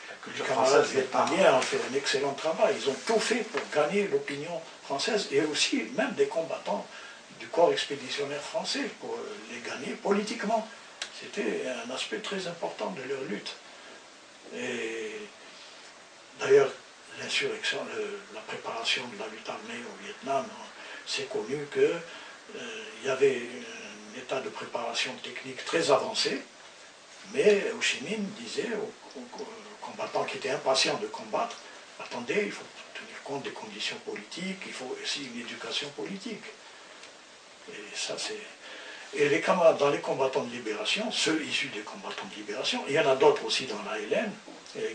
la culture française vietnamiens ont fait un excellent travail. Ils ont tout fait pour gagner l'opinion française et aussi même des combattants du corps expéditionnaire français pour les gagner politiquement. C'était un aspect très important de leur lutte. Et d'ailleurs, l'insurrection, la préparation de la lutte armée au Vietnam, c'est connu qu'il y avait un état de préparation technique très avancé, mais Ho Chi Minh disait aux combattants qui étaient impatients de combattre, attendez, il faut tenir compte des conditions politiques, il faut aussi une éducation politique. Et ça, c'est... Et les camarades, dans les combattants de libération, ceux issus des combattants de libération, il y en a d'autres aussi dans la LN,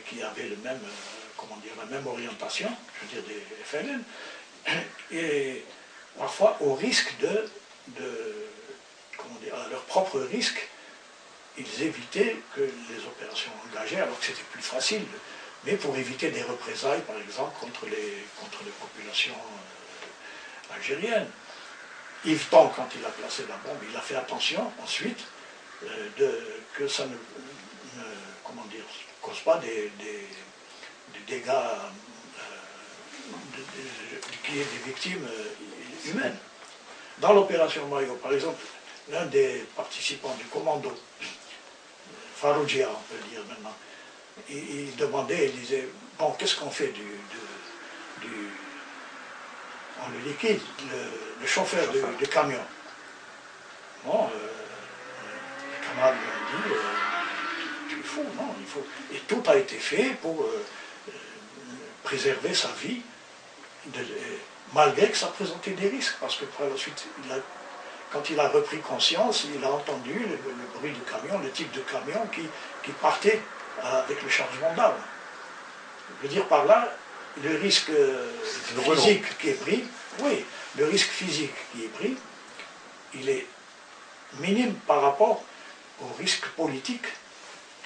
qui avaient le même, comment dire, la même orientation, je veux dire des FLN, et parfois au risque comment dire, à leur propre risque, ils évitaient que les opérations engagées, alors que c'était plus facile, mais pour éviter des représailles, par exemple, contre les populations algériennes. Yves Thon, quand il a placé la bombe, il a fait attention ensuite que ça ne comment dire, cause pas des dégâts, qu'il y ait des victimes humaines. Dans l'opération Mayo, par exemple, l'un des participants du commando, Faroujia, on peut le dire maintenant, il demandait, il disait, bon, qu'est-ce qu'on fait on le liquide, le chauffeur du camion. Bon, les camarades lui ont dit, tu es fou, non, il faut... Et tout a été fait pour préserver sa vie, malgré que ça présentait des risques, parce que par la suite, quand il a repris conscience, il a entendu le bruit du camion, le type de camion qui partait avec le chargement d'armes. Je veux dire par là, le risque physique qui est pris, oui, le risque physique qui est pris, il est minime par rapport au risque politique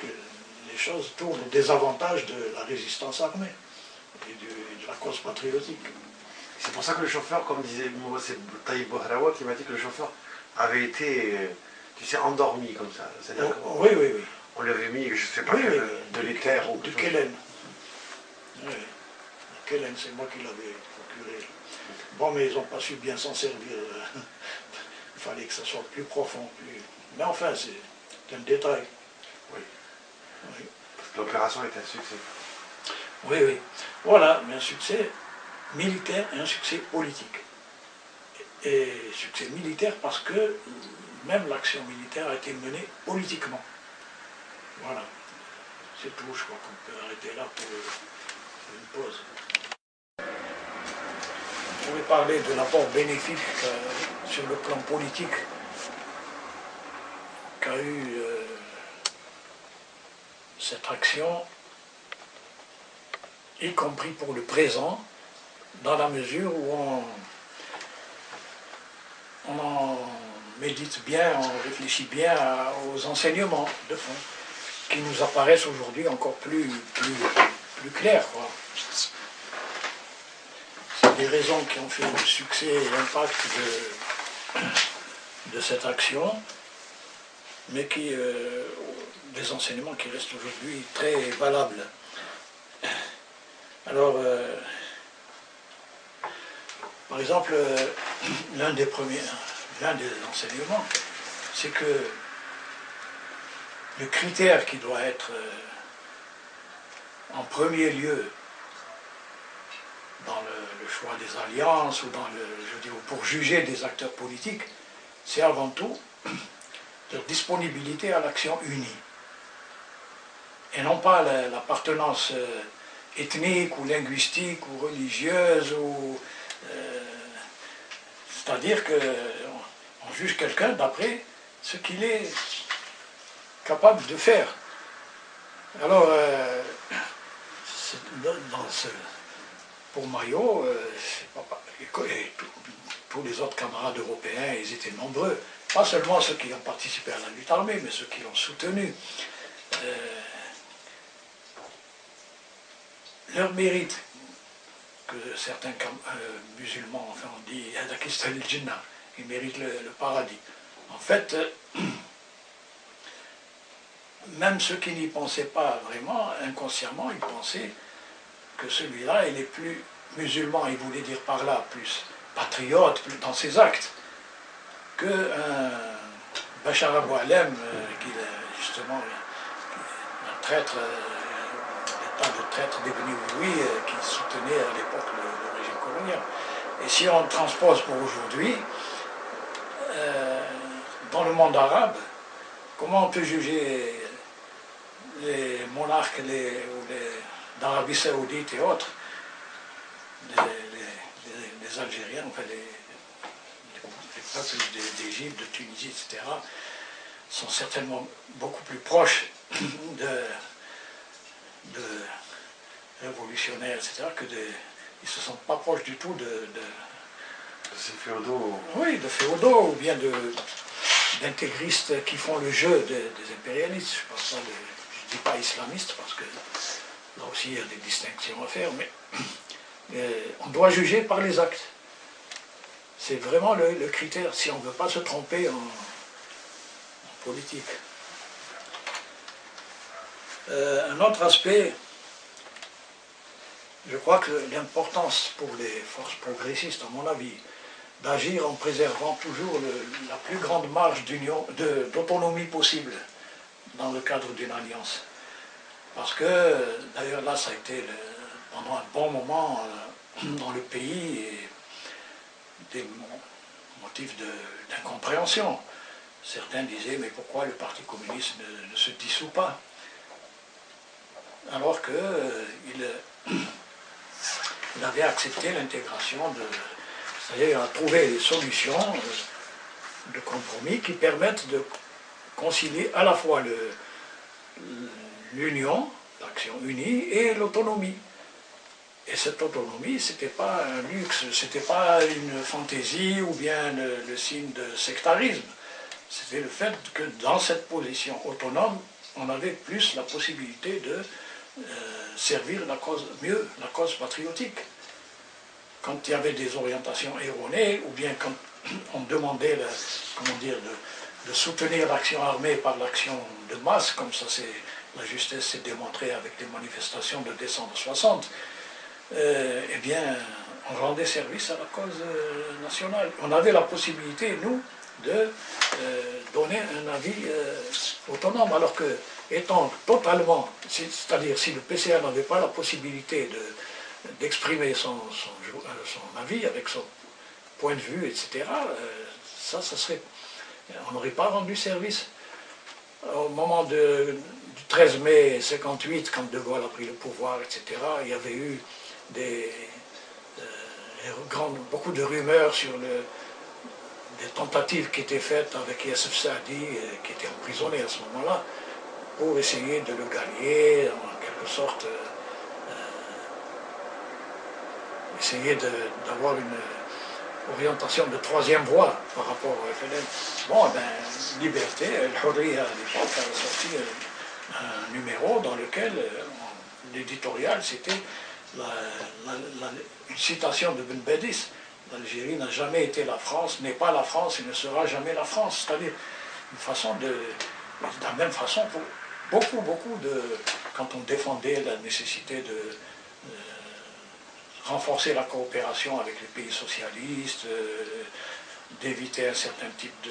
que les choses tournent au désavantage de la résistance armée et de la cause patriotique. C'est pour ça que le chauffeur, comme disait c'est Taïb Bohraoua qui m'a dit que le chauffeur avait été, tu sais, endormi comme ça. Oui, oui, oui. On l'avait mis, je ne sais pas, de l'éther ou de Kellen. Oui, Kellen, c'est moi qui l'avais procuré. Bon, mais ils n'ont pas su bien s'en servir. Il fallait que ça soit plus profond. Mais enfin, c'est un détail. Oui. Oui. Parce que l'opération était un succès. Oui, oui. Voilà, mais un succès militaire et un succès politique. Et succès militaire parce que même l'action militaire a été menée politiquement. Voilà. C'est tout, je crois qu'on peut arrêter là pour une pause. On pourrait parler de l'apport bénéfique sur le plan politique qu'a eu cette action, y compris pour le présent, dans la mesure où on en médite bien, on réfléchit bien aux enseignements de fond, qui nous apparaissent aujourd'hui encore plus clairs, quoi. C'est des raisons qui ont fait le succès et l'impact de cette action, mais des enseignements qui restent aujourd'hui très valables. Alors, par exemple, l'un des enseignements, c'est que le critère qui doit être en premier lieu dans le choix des alliances ou pour juger des acteurs politiques, c'est avant tout leur disponibilité à l'action unie. Et non pas l'appartenance ethnique ou linguistique ou religieuse, c'est-à-dire qu'on juge quelqu'un d'après ce qu'il est capable de faire. Alors, pour Mayo, et tous les autres camarades européens, ils étaient nombreux, pas seulement ceux qui ont participé à la lutte armée, mais ceux qui l'ont soutenu. Leur mérite, que certains musulmans, enfin on dit Hadakist al-Jinnah, ils méritent le paradis. En fait, même ceux qui n'y pensaient pas vraiment, inconsciemment, ils pensaient que celui-là, il est plus musulman, il voulait dire par là, plus patriote, plus dans ses actes, que Bachar Aboualem, qui est justement un traître, l'état de traître devenu oui, qui soutenait à l'époque le régime colonial. Et si on transpose pour aujourd'hui, dans le monde arabe, comment on peut juger les monarques d'Arabie Saoudite et autres, les Algériens, enfin les peuples d'Égypte, de Tunisie, etc., sont certainement beaucoup plus proches de révolutionnaires, etc., ils ne se sentent pas proches du tout de ces féodaux. Oui, de féodaux, ou bien d'intégristes qui font le jeu des impérialistes. Je ne dis pas islamistes, parce que là aussi il y a des distinctions à faire, mais on doit juger par les actes. C'est vraiment le critère, si on ne veut pas se tromper en politique. Un autre aspect, je crois que l'importance pour les forces progressistes, à mon avis, d'agir en préservant toujours la plus grande marge d'autonomie possible dans le cadre d'une alliance. Parce que, d'ailleurs là, ça a été pendant un bon moment dans le pays des motifs d'incompréhension. Certains disaient, mais pourquoi le Parti communiste ne se dissout pas? Alors qu'il avait accepté l'intégration c'est-à-dire à trouver des solutions de compromis qui permettent de concilier à la fois l'union, l'action unie, et l'autonomie. Et cette autonomie, ce n'était pas un luxe, ce n'était pas une fantaisie ou bien le signe de sectarisme. C'était le fait que dans cette position autonome, on avait plus la possibilité de servir mieux la cause patriotique. quand il y avait des orientations erronées, ou bien quand on demandait de soutenir l'action armée par l'action de masse, comme ça la justesse s'est démontrée avec les manifestations de décembre 60, eh bien, on rendait service à la cause nationale. On avait la possibilité, nous, de donner un avis autonome, alors que, étant totalement, c'est-à-dire si le PCA n'avait pas la possibilité d'exprimer son avis avec son point de vue, etc., ça serait, on n'aurait pas rendu service. Au moment du 13 mai 58, quand De Gaulle a pris le pouvoir, etc., il y avait eu beaucoup de rumeurs sur des tentatives qui étaient faites avec Youssef Saadi, qui était emprisonné à ce moment-là, pour essayer de le gagner, en quelque sorte, essayer d'avoir une orientation de troisième voie par rapport au FLN. Bon, ben, Liberté, El Hurriya à l'époque a sorti un numéro dans lequel l'éditorial c'était une citation de Ben Bedis. L'Algérie n'a jamais été la France, n'est pas la France et ne sera jamais la France. C'est-à-dire une façon de la même façon pour beaucoup quand on défendait la nécessité de renforcer la coopération avec les pays socialistes, d'éviter un certain type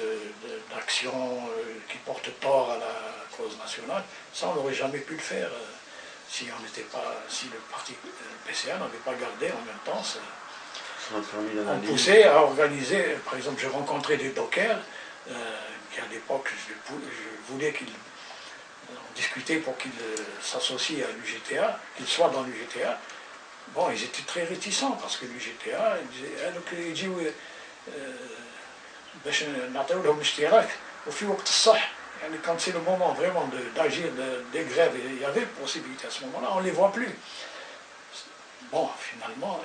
d'action qui porte tort à la cause nationale, ça on n'aurait jamais pu le faire si le parti PCA n'avait pas gardé en même temps ça. On poussait à organiser, par exemple j'ai rencontré des dockers qui à l'époque je voulais qu'ils discutaient pour qu'ils s'associent à l'UGTA, qu'ils soient dans l'UGTA. Bon, ils étaient très réticents parce que l'UGTA, ils disaient quand c'est le moment vraiment d'agir des grèves, il y avait possibilité à ce moment-là, on ne les voit plus. Bon, finalement,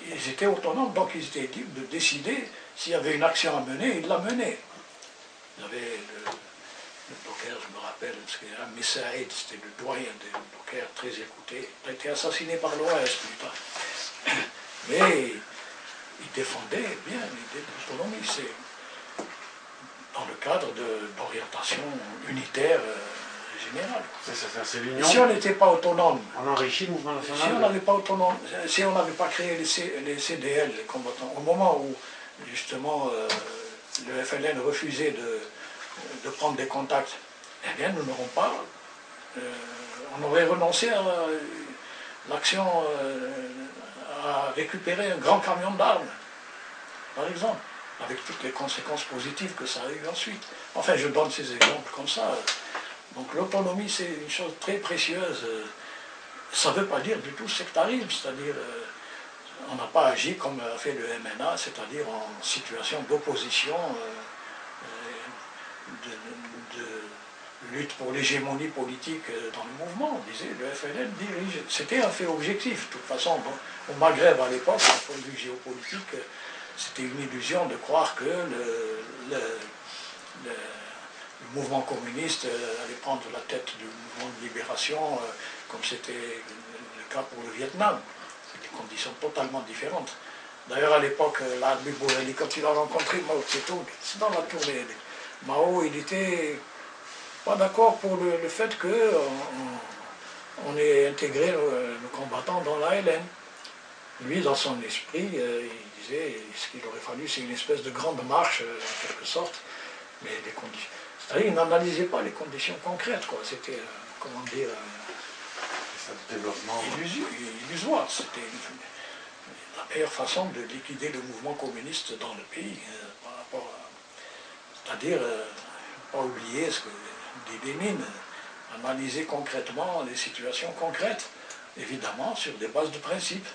ils étaient autonomes, donc ils étaient libres de décider s'il y avait une action à mener, ils la menaient. Il y avait le docker, je me rappelle, parce qu'Ami Saïd, c'était le doyen des dockers, très écouté. Il a été assassiné par l'OAS plus tard. Mais il défendait bien l'idée de l'autonomie. C'est dans le cadre d'orientation unitaire générale. C'est l'union. Si on n'était pas autonome, on enrichit le mouvement national. Si on n'avait pas autonome, si on n'avait pas créé les CDL, les combattants, au moment où justement le FLN refusait de prendre des contacts, eh bien nous n'aurons pas, on aurait renoncé à l'action à récupérer un grand camion d'armes, par exemple, avec toutes les conséquences positives que ça a eu ensuite. Enfin, je donne ces exemples comme ça. Donc l'autonomie, c'est une chose très précieuse. Ça ne veut pas dire du tout sectarisme, c'est-à-dire on n'a pas agi comme a fait le MNA, c'est-à-dire en situation d'opposition, de lutte pour l'hégémonie politique dans le mouvement. On disait le FLN dirige. C'était un fait objectif. De toute façon, bon, au Maghreb à l'époque, d'un point de vue géopolitique, c'était une illusion de croire que le mouvement communiste allait prendre la tête du mouvement de libération, comme c'était le cas pour le Vietnam. C'est des conditions totalement différentes. D'ailleurs, à l'époque, l'Admi Bourreli, quand il a rencontré Mao Tse-tung, c'est dans la tournée, Mao, il était pas d'accord pour le fait qu'on ait intégré nos combattants dans l'ALN. Lui, dans son esprit, il disait ce qu'il aurait fallu, c'est une espèce de grande marche, en quelque sorte, mais les conditions. C'est-à-dire, il n'analysait pas les conditions concrètes, quoi. C'était, comment dire, développement illusoire. C'était la meilleure façon de liquider le mouvement communiste dans le pays, par rapport à... C'est-à-dire, pas oublier ce que dit Lénine, analyser concrètement les situations concrètes, évidemment sur des bases de principes.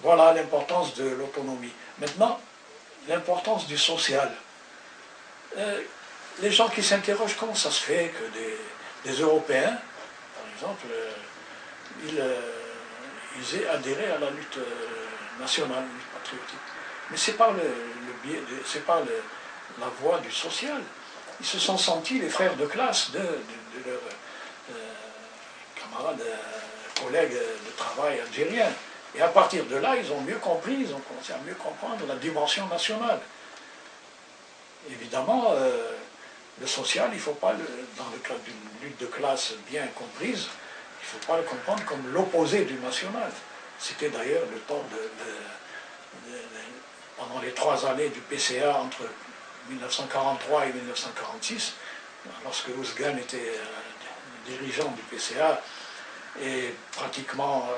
Voilà l'importance de l'autonomie. Maintenant, l'importance du social. Les gens qui s'interrogent comment ça se fait que des Européens, par exemple, ils aient adhéré à la lutte nationale, lutte patriotique. Mais c'est par c'est par la voie du social. Ils se sont sentis les frères de classe de leurs camarades, collègues de travail algériens. Et à partir de là, ils ont mieux compris, ils ont commencé à mieux comprendre la dimension nationale. Évidemment, le social, il ne faut pas, dans le cadre d'une lutte de classe bien comprise, il ne faut pas le comprendre comme l'opposé du national. C'était d'ailleurs le temps pendant les 3 années du PCA entre 1943 et 1946, lorsque Ousgane était dirigeant du PCA, et pratiquement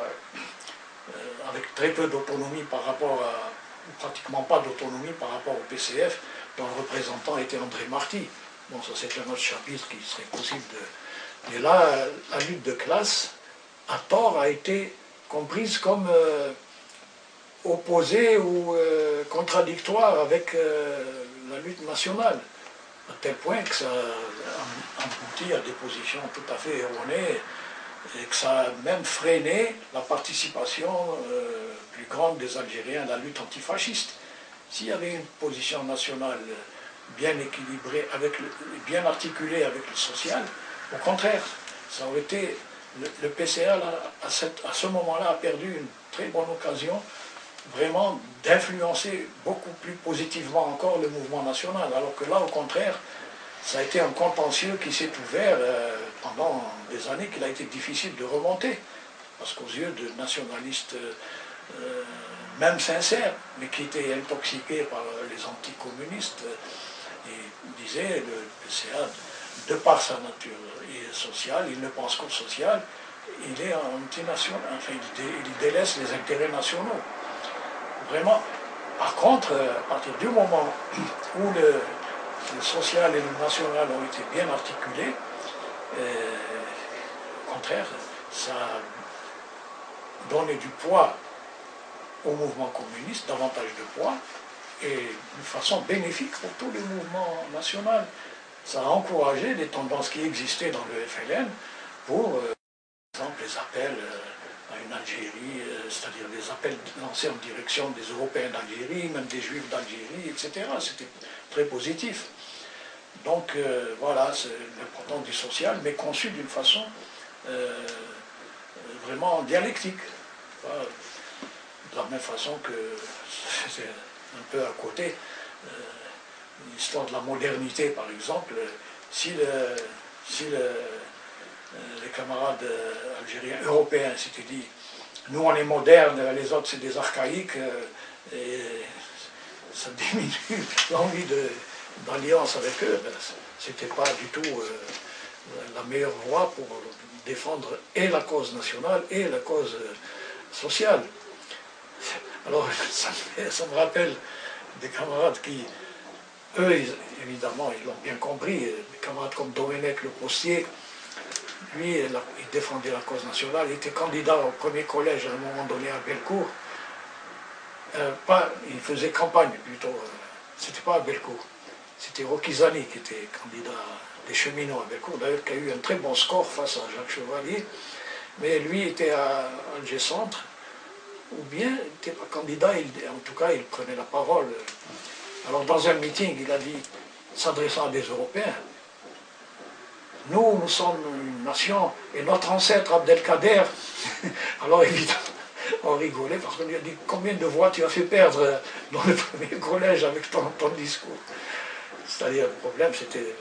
avec très peu d'autonomie par rapport à, ou pratiquement pas d'autonomie par rapport au PCF, dont le représentant était André Marty. Bon, ça c'est un autre chapitre qui serait possible de... Mais là, la lutte de classe, à tort, a été comprise comme opposée ou contradictoire avec la lutte nationale, à tel point que ça a abouti à des positions tout à fait erronées, et que ça a même freiné la participation plus grande des Algériens à la lutte antifasciste. S'il y avait une position nationale bien équilibrée, bien articulée avec le social, au contraire, ça aurait été... Le PCA, là, à ce moment-là, a perdu une très bonne occasion, vraiment, d'influencer beaucoup plus positivement encore le mouvement national, alors que là, au contraire, ça a été un contentieux qui s'est ouvert pendant des années qu'il a été difficile de remonter, parce qu'aux yeux de nationalistes, même sincères, mais qui étaient intoxiqués par les anticommunistes, ils disaient, le PCA, de par sa nature sociale, il ne pense qu'au social, il est antinational, enfin, il délaisse les intérêts nationaux. Vraiment. Par contre, à partir du moment où le social et le national ont été bien articulés, au contraire, ça a donné du poids au mouvement communiste, davantage de poids, et d'une façon bénéfique pour tout le mouvement national. Ça a encouragé les tendances qui existaient dans le FLN pour, par exemple, les appels à une Algérie, c'est-à-dire les appels lancés en direction des Européens d'Algérie, même des Juifs d'Algérie, etc. C'était très positif. Donc voilà, c'est l'importance du social, mais conçu d'une façon vraiment dialectique. De la même façon que c'est un peu à côté. L'histoire de la modernité, par exemple, si les camarades algériens, européens s'étaient dit « nous on est modernes, les autres c'est des archaïques », et ça diminue l'envie d'alliance avec eux, ben, c'était pas du tout la meilleure voie pour défendre et la cause nationale et la cause sociale. Alors ça me rappelle des camarades qui, eux, évidemment, ils l'ont bien compris. Des camarades comme Domenech Le Postier, lui, il défendait la cause nationale. Il était candidat au premier collège à un moment donné à Bellecour. Il faisait campagne plutôt. C'était pas à Bellecour. C'était Roquizani qui était candidat des cheminots à Bellecour, d'ailleurs, qui a eu un très bon score face à Jacques Chevalier. Mais lui était à Alger Centre, ou bien il n'était pas candidat, en tout cas, il prenait la parole. Alors dans un meeting, il a dit, s'adressant à des Européens, nous sommes une nation, et notre ancêtre Abdelkader, alors évidemment, on rigolait, parce qu'on lui a dit, combien de voix tu as fait perdre dans le premier collège avec ton discours? C'est-à-dire, le problème, c'était,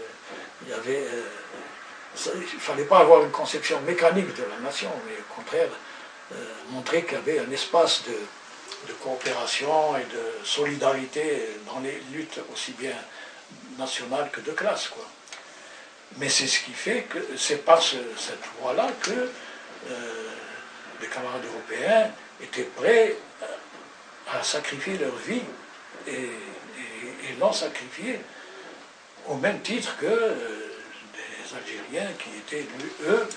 il ne fallait pas avoir une conception mécanique de la nation, mais au contraire, montrer qu'il y avait un espace de coopération et de solidarité dans les luttes aussi bien nationales que de classe, quoi. Mais c'est ce qui fait que c'est par cette voie-là que les camarades européens étaient prêts à sacrifier leur vie et l'ont sacrifié au même titre que des Algériens qui étaient, eux,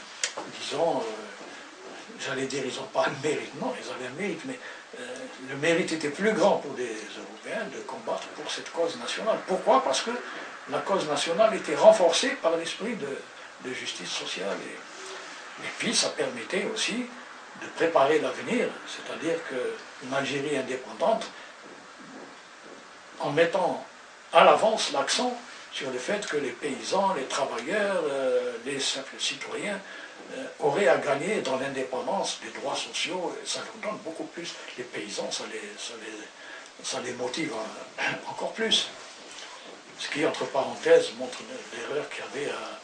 disons, j'allais dire, ils n'ont pas le mérite, non, ils avaient un mérite, mais le mérite était plus grand pour des Européens de combattre pour cette cause nationale. Pourquoi? Parce que la cause nationale était renforcée par l'esprit de justice sociale. Et puis ça permettait aussi de préparer l'avenir, c'est-à-dire qu'une Algérie indépendante, en mettant à l'avance l'accent sur le fait que les paysans, les travailleurs, les simples citoyens auraient à gagner dans l'indépendance des droits sociaux, et ça leur donne beaucoup plus. Les paysans, ça les motive encore plus. Ce qui, entre parenthèses, montre l'erreur qu'il y avait à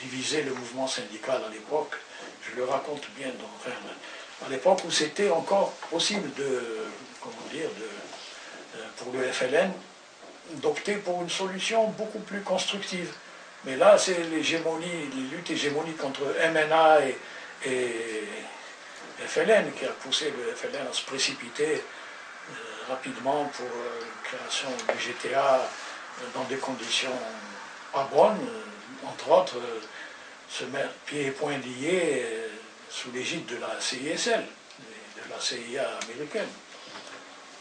diviser le mouvement syndical à l'époque. Je le raconte bien à l'époque où c'était encore possible pour le FLN, d'opter pour une solution beaucoup plus constructive. Mais là, c'est l'hégémonie, les luttes hégémoniques entre MNA et FLN qui a poussé le FLN à se précipiter rapidement pour la création du GTA dans des conditions pas bonnes, entre autres, se mettre pieds et poings liés sous l'égide de la CISL, de la CIA américaine.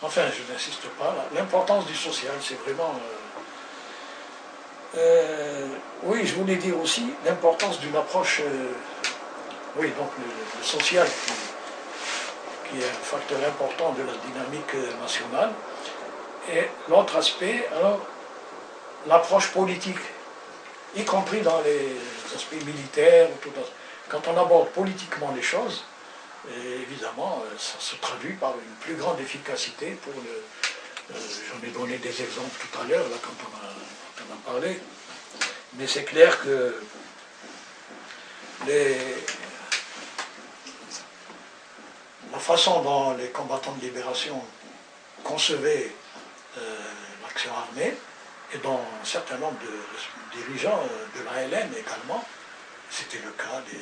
Enfin, je n'insiste pas. L'importance du social, c'est vraiment... oui, je voulais dire aussi l'importance d'une approche... oui, donc le social qui est un facteur important de la dynamique nationale. Et l'autre aspect, alors, l'approche politique, y compris dans les aspects militaires. Quand on aborde politiquement les choses, évidemment, ça se traduit par une plus grande efficacité pour le... J'en ai donné des exemples tout à l'heure, là, quand on en parlait. Mais c'est clair que la façon dont les combattants de libération concevaient l'action armée, et dont un certain nombre de dirigeants de l'ALN également, c'était le cas des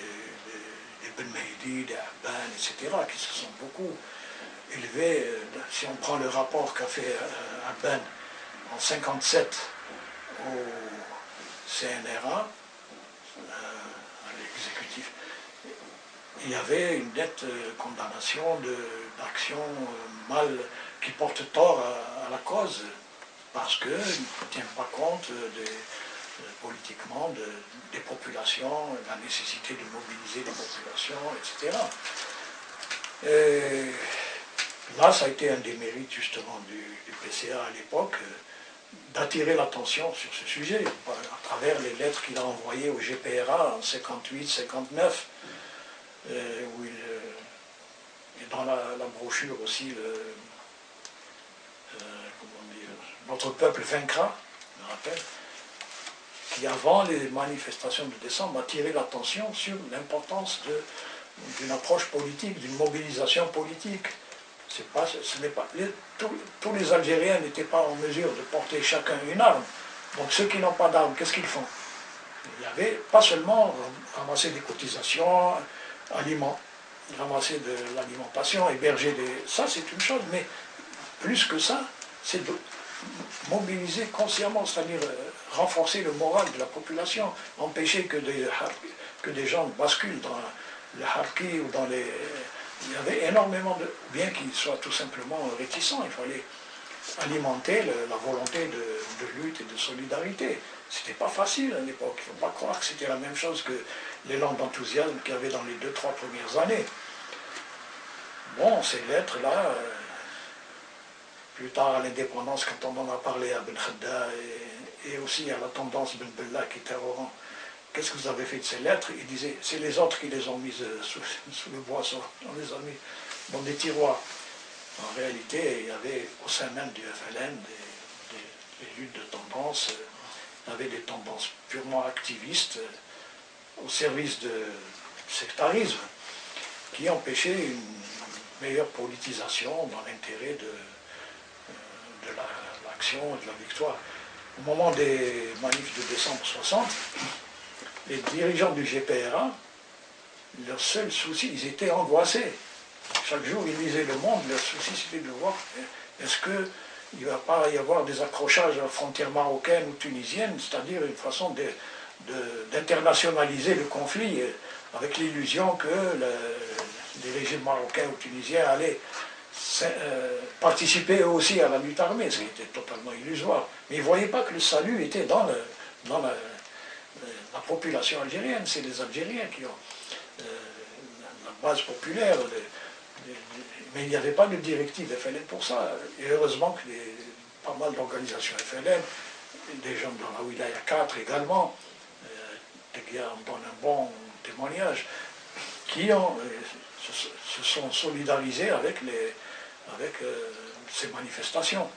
Ben Mehdi, des Abban, etc., qui se sont beaucoup élevés. Si on prend le rapport qu'a fait Abban en 1957 au CNRA, à l'exécutif, il y avait une nette condamnation d'actions mal qui portent tort à la cause, parce qu'ils ne tiennent pas compte politiquement des populations, de la nécessité de mobiliser les populations, etc. Et là, ça a été un des mérites justement du PCA à l'époque, d'attirer l'attention sur ce sujet, à travers les lettres qu'il a envoyées au GPRA en 58-59, où et dans la brochure aussi, Notre peuple vaincra, je me rappelle, qui avant les manifestations de décembre a tiré l'attention sur l'importance d'une approche politique, d'une mobilisation politique. Tous les Algériens n'étaient pas en mesure de porter chacun une arme. Donc ceux qui n'ont pas d'armes, qu'est-ce qu'ils font? Il y avait pas seulement ramasser des cotisations, ramasser de l'alimentation, héberger des... Ça c'est une chose, mais plus que ça, c'est de mobiliser consciemment, c'est-à-dire renforcer le moral de la population, empêcher que des gens basculent dans le harki ou dans les... Il y avait énormément de... Bien qu'ils soient tout simplement réticents, il fallait alimenter la volonté de lutte et de solidarité. C'était pas facile à l'époque, il ne faut pas croire que c'était la même chose que l'élan d'enthousiasme qu'il y avait dans les 2-3 premières années. Bon, ces lettres-là... Plus tard, à l'indépendance, quand on en a parlé à Ben Khadda et aussi à la tendance Ben Bella qui était au rang, qu'est-ce que vous avez fait de ces lettres? Il disait, c'est les autres qui les ont mises sous le boisseau, on les a mis dans des tiroirs. En réalité, il y avait au sein même du FLN des luttes de tendance, il y avait des tendances purement activistes au service de sectarisme qui empêchaient une meilleure politisation dans l'intérêt de l'action et de la victoire. Au moment des manifs de décembre 60, les dirigeants du GPRA, leur seul souci, ils étaient angoissés. Chaque jour, ils lisaient Le Monde, leur souci c'était de voir est-ce qu'il ne va pas y avoir des accrochages à la frontière marocaine ou tunisienne, c'est-à-dire une façon d'internationaliser le conflit, avec l'illusion que les régimes marocains ou tunisiens allaient participer eux aussi à la lutte armée, ce qui était totalement illusoire. Mais ils ne voyaient pas que le salut était dans la population algérienne. C'est les Algériens qui ont la base populaire. Mais il n'y avait pas de directive FLN pour ça. Et heureusement que pas mal d'organisations FLN des gens dans la Wilaya 4 également, qui en donnent un bon témoignage, qui se sont solidarisés avec ces manifestations.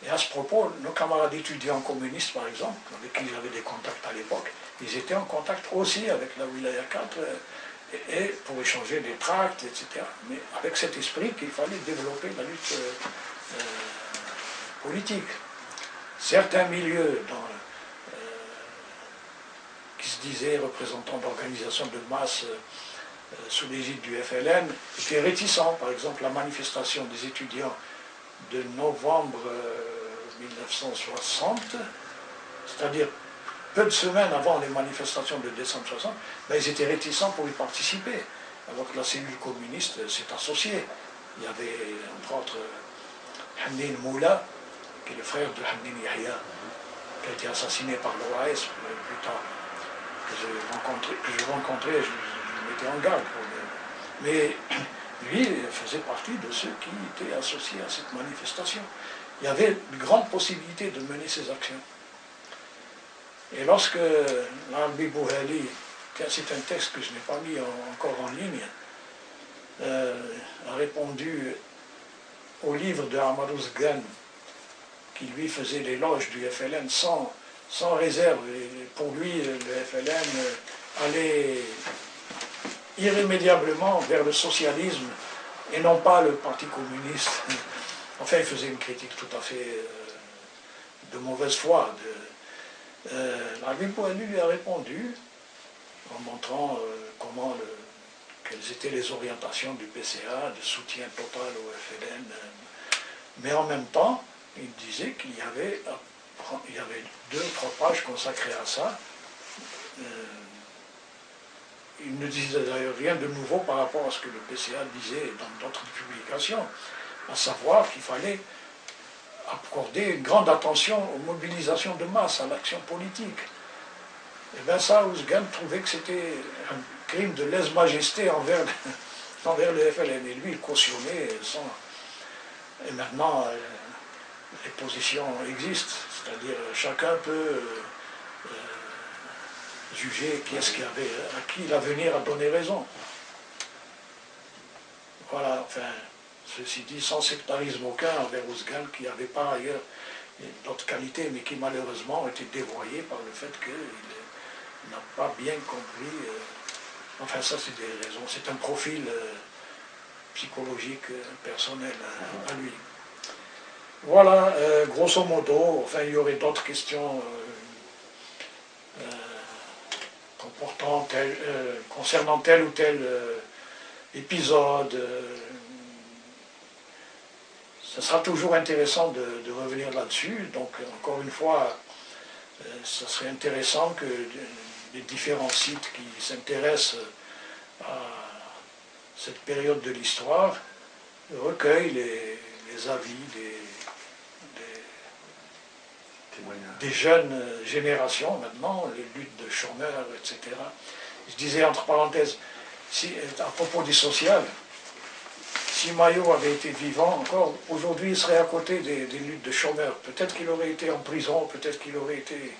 Et à ce propos, nos camarades étudiants communistes, par exemple, avec qui j'avais des contacts à l'époque, ils étaient en contact aussi avec la Wilaya 4 et pour échanger des tracts, etc. Mais avec cet esprit qu'il fallait développer la lutte politique. Certains milieux qui se disaient représentants d'organisations de masse sous l'égide du FLN étaient réticents. Par exemple, la manifestation des étudiants de novembre 1960, c'est-à-dire peu de semaines avant les manifestations de décembre 60, ben, ils étaient réticents pour y participer, alors que la cellule communiste s'est associée. Il y avait entre autres Hannin Moula, qui est le frère de Hannin Yahya, qui a été assassiné par l'OAS plus tard, que je rencontrais, je me mettais en garde pour lui. Mais lui faisait partie de ceux qui étaient associés à cette manifestation. Il y avait de grandes possibilités de mener ces actions. Et lorsque l'Albi Bouhali, c'est un texte que je n'ai pas mis encore en ligne, a répondu au livre de Amaruz Gan, qui lui faisait l'éloge du FLN sans réserve. Et pour lui, le FLN allait irrémédiablement vers le socialisme et non pas le Parti communiste. Enfin, il faisait une critique tout à fait de mauvaise foi. L'Albi Bouhali lui a répondu en montrant quelles étaient les orientations du PCA, de soutien total au FLN. Mais en même temps, il disait qu'il y avait 2 ou 3 pages consacrées à ça. Il ne disait d'ailleurs rien de nouveau par rapport à ce que le PCA disait dans d'autres publications, à savoir qu'il fallait accorder une grande attention aux mobilisations de masse, à l'action politique. Et bien ça, Ouzgan trouvait que c'était un crime de lèse-majesté envers le FLN. Et lui, il cautionnait sans... Et maintenant, les positions existent, c'est-à-dire chacun peut juger à qui l'avenir a donné raison. Voilà, enfin, ceci dit, sans sectarisme aucun envers Ouzgan, qui avait par ailleurs d'autres qualités, mais qui malheureusement ont été dévoyées par le fait qu'il n'a pas bien compris. Enfin, ça, c'est des raisons. C'est un profil psychologique personnel à lui. Voilà, grosso modo, enfin, il y aurait d'autres questions concernant tel ou tel épisode. Ce sera toujours intéressant de revenir là-dessus. Donc, encore une fois, ce serait intéressant que les différents sites qui s'intéressent à cette période de l'histoire recueillent les avis des jeunes générations maintenant, les luttes de chômeurs, etc. Je disais entre parenthèses, à propos du social, si Mayo avait été vivant encore, aujourd'hui il serait à côté des luttes de chômeurs. Peut-être qu'il aurait été en prison, peut-être qu'il aurait été...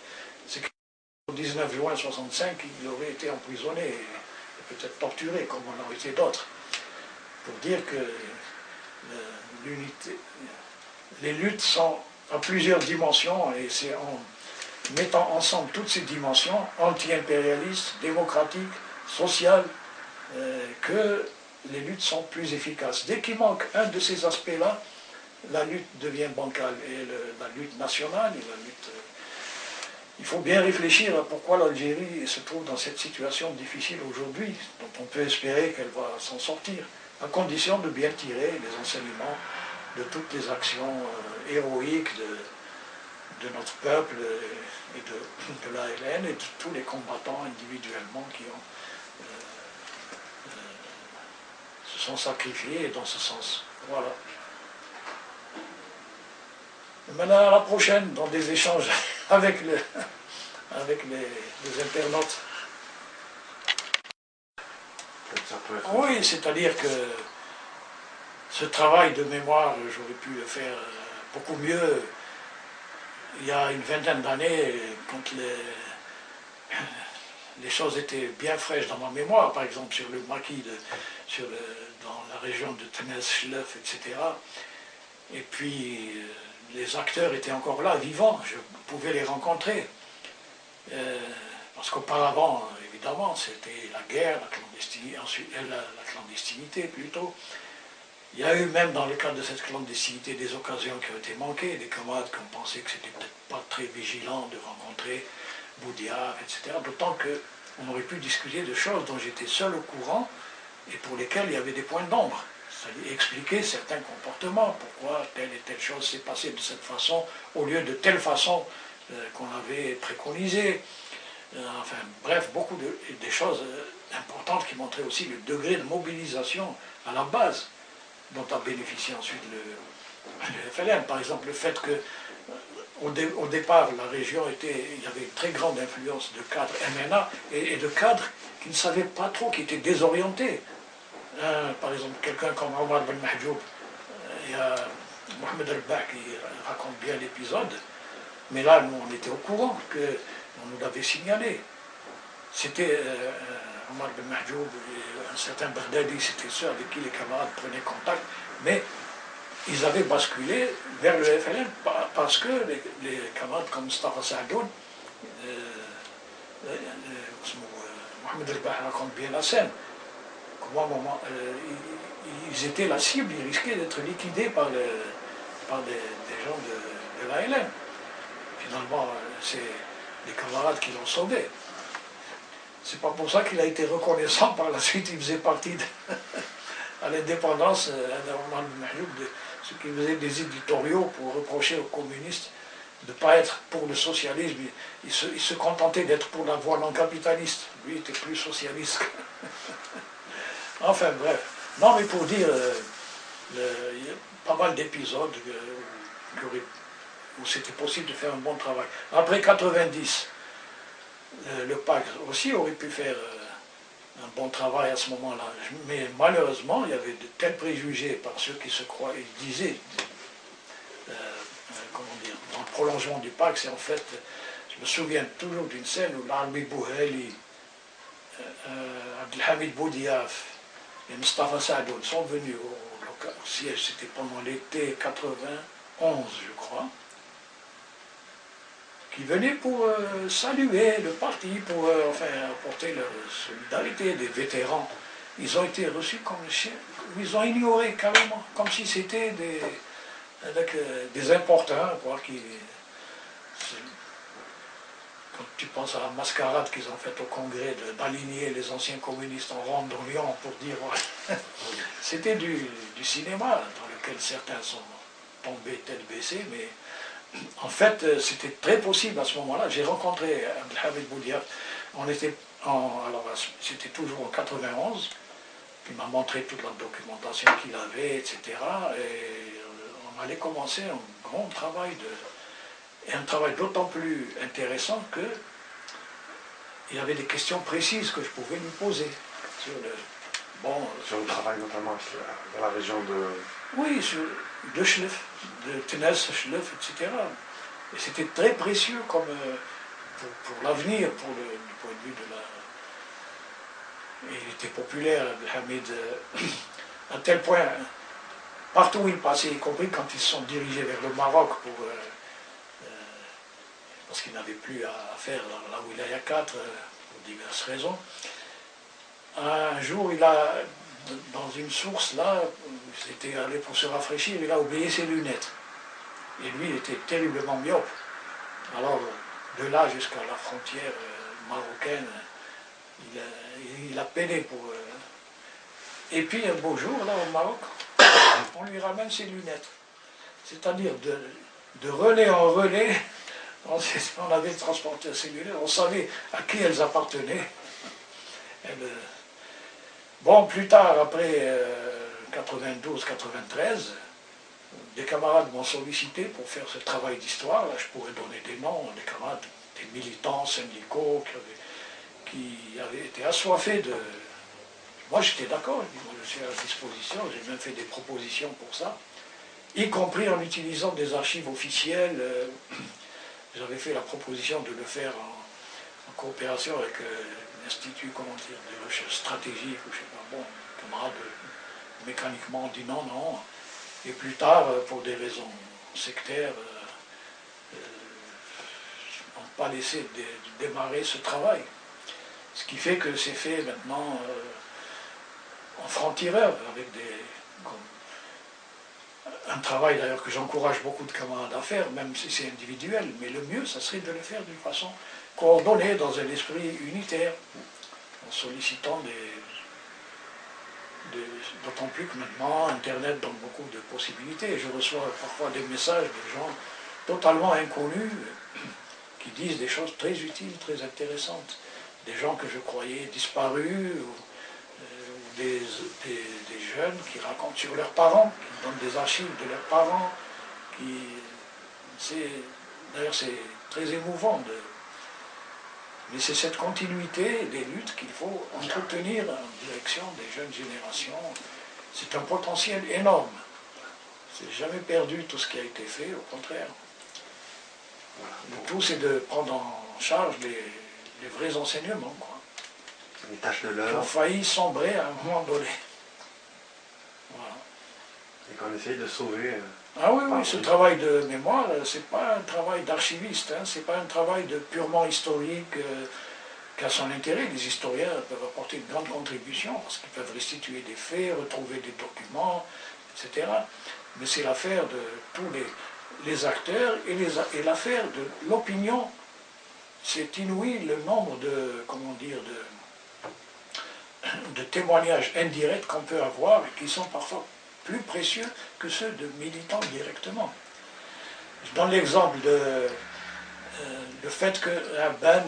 Au 19 juin 1965, il aurait été emprisonné et peut-être torturé, comme on aurait été d'autres. Pour dire que les luttes sont à plusieurs dimensions, et c'est en mettant ensemble toutes ces dimensions, anti-impérialistes, démocratiques, sociales, que les luttes sont plus efficaces. Dès qu'il manque un de ces aspects-là, la lutte devient bancale. Et la lutte nationale, et la lutte... il faut bien réfléchir à pourquoi l'Algérie se trouve dans cette situation difficile aujourd'hui, dont on peut espérer qu'elle va s'en sortir, à condition de bien tirer les enseignements de toutes les actions héroïques de notre peuple et de l'ALN et de tous les combattants individuellement qui se sont sacrifiés dans ce sens. Voilà. Et maintenant, à la prochaine, dans des échanges avec les internautes. Oui, c'est-à-dire que ce travail de mémoire, j'aurais pu le faire beaucoup mieux il y a une vingtaine d'années, quand les choses étaient bien fraîches dans ma mémoire, par exemple sur le maquis, dans la région de Tennessee, Schlef, etc. Et puis les acteurs étaient encore là, vivants, je pouvais les rencontrer. Parce qu'auparavant, évidemment, c'était la guerre, la clandestinité plutôt. Il y a eu même dans le cadre de cette clandestinité des occasions qui ont été manquées, des camarades qui ont pensé que c'était peut-être pas très vigilant de rencontrer Boudiaf, etc. D'autant qu'on aurait pu discuter de choses dont j'étais seul au courant et pour lesquelles il y avait des points d'ombre. C'est-à-dire expliquer certains comportements, pourquoi telle et telle chose s'est passée de cette façon au lieu de telle façon qu'on avait préconisé. Enfin bref, beaucoup des choses importantes qui montraient aussi le degré de mobilisation à la base dont a bénéficié ensuite le FLN. Par exemple, le fait que au départ, la région il y avait une très grande influence de cadres MNA et de cadres qui ne savaient pas trop, qui étaient désorientés. Par exemple, quelqu'un comme Omar Ben Mahjoub, il y a Mohamed El-Bak qui raconte bien l'épisode, mais là, nous, on était au courant, on nous l'avait signalé. C'était Omar Ben Mahjoub et un certain Baghdadi, c'était ceux avec qui les camarades prenaient contact, mais ils avaient basculé vers le FLN parce que les camarades comme Mustafa Saadoun, Mohamed El-Bah raconte bien la scène, comment ils étaient la cible, ils risquaient d'être liquidés par des gens de l'ALN. Finalement, c'est les camarades qui l'ont sauvé. C'est pas pour ça qu'il a été reconnaissant par la suite, il faisait partie à l'indépendance de ceux qui faisaient des éditoriaux pour reprocher aux communistes de ne pas être pour le socialisme. Il se contentait d'être pour la voie non capitaliste. Lui était plus socialiste. Enfin bref. Non mais pour dire, il y a pas mal d'épisodes où c'était possible de faire un bon travail. Après 90, le PAC aussi aurait pu faire un bon travail à ce moment-là. Mais malheureusement, il y avait de tels préjugés par ceux qui se croyaient, ils disaient, comment dire, dans le prolongement du PAC, c'est en fait, je me souviens toujours d'une scène où l'Arbi Bouheli, Abdelhamid Boudiaf et Mustafa Saadoun sont venus au siège, c'était pendant l'été 91, je crois, qui venaient pour saluer le parti, pour enfin, apporter leur solidarité des vétérans. Ils ont été reçus comme ils ont ignoré carrément, comme si c'était des importuns, quoi, quand tu penses à la mascarade qu'ils ont faite au Congrès d'aligner les anciens communistes en rond d'Orient pour dire c'était du cinéma dans lequel certains sont tombés tête baissée, mais en fait c'était très possible à ce moment-là. J'ai rencontré Abdelhamid Boudiaf, alors c'était toujours en 91, il m'a montré toute la documentation qu'il avait, etc. Et on allait commencer un grand travail et un travail d'autant plus intéressant que il y avait des questions précises que je pouvais lui poser sur le travail notamment dans la région de... Oui, de Schlef, de Tennessee, Schlef, etc. Et c'était très précieux comme pour l'avenir, du point de vue de la... Et il était populaire, Hamid, à tel point, partout où il passait, y compris quand ils se sont dirigés vers le Maroc parce qu'ils n'avaient plus à faire la Wilaya 4 pour diverses raisons. Un jour, il a, dans une source là, il était allé pour se rafraîchir, il a oublié ses lunettes. Et lui, il était terriblement myope. Alors, de là jusqu'à la frontière marocaine, il a peiné pour... Et puis, un beau jour, là, au Maroc, on lui ramène ses lunettes. C'est-à-dire, de relais en relais, on avait transporté ces lunettes, on savait à qui elles appartenaient. Bon, plus tard, après 92-93, des camarades m'ont sollicité pour faire ce travail d'histoire. Là, je pourrais donner des noms, des camarades, des militants syndicaux qui avaient été assoiffés de... Moi, j'étais d'accord, je suis à la disposition, j'ai même fait des propositions pour ça, y compris en utilisant des archives officielles j'avais fait la proposition de le faire en coopération avec l'Institut, comment dire, de recherche stratégique, ou je sais pas, bon, le camarade mécaniquement dit non, non. Et plus tard, pour des raisons sectaires, n'ont pas laissé démarrer ce travail. Ce qui fait que c'est fait maintenant en franc-tireur, avec un travail d'ailleurs que j'encourage beaucoup de camarades à faire, même si c'est individuel, mais le mieux, ça serait de le faire d'une façon coordonnée, dans un esprit unitaire, en sollicitant d'autant plus que maintenant, Internet donne beaucoup de possibilités. Je reçois parfois des messages de gens totalement inconnus qui disent des choses très utiles, très intéressantes. Des gens que je croyais disparus, ou des jeunes qui racontent sur leurs parents, qui donnent des archives de leurs parents. D'ailleurs, c'est très émouvant. Mais c'est cette continuité des luttes qu'il faut entretenir en direction des jeunes générations. C'est un potentiel énorme. C'est jamais perdu tout ce qui a été fait, au contraire. Le tout, c'est de prendre en charge les vrais enseignements, quoi. Les tâches de Qui l'heure. ont failli sombrer à un moment donné. Voilà. Et qu'on essaye de sauver. Ah oui, oui, ce travail de mémoire, c'est pas un travail d'archiviste, hein, c'est pas un travail de purement historique qui a son intérêt. Les historiens peuvent apporter une grande contribution parce qu'ils peuvent restituer des faits, retrouver des documents, etc. Mais c'est l'affaire de tous les acteurs et l'affaire de l'opinion. C'est inouï le nombre de, comment dire, de témoignages indirects qu'on peut avoir et qui sont parfois plus précieux que ceux de militants directement. Je donne l'exemple le fait que Ben,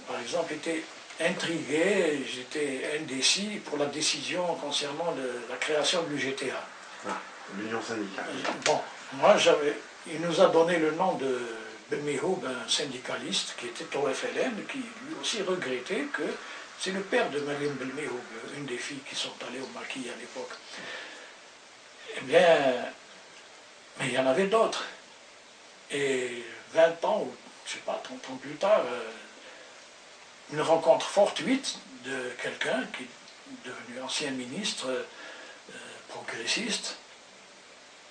par exemple, était intrigué, j'étais indécis pour la décision concernant la création de l'UGTA. Ah, l'Union syndicale. Bon, moi, il nous a donné le nom de Belmehoub, un syndicaliste qui était au FLN, qui lui aussi regrettait que c'est le père de Mariam Belmehoub, une des filles qui sont allées au maquis à l'époque. Eh bien, mais il y en avait d'autres. Et 20 ans, ou je ne sais pas, 30 ans plus tard, une rencontre fortuite de quelqu'un qui est devenu ancien ministre progressiste,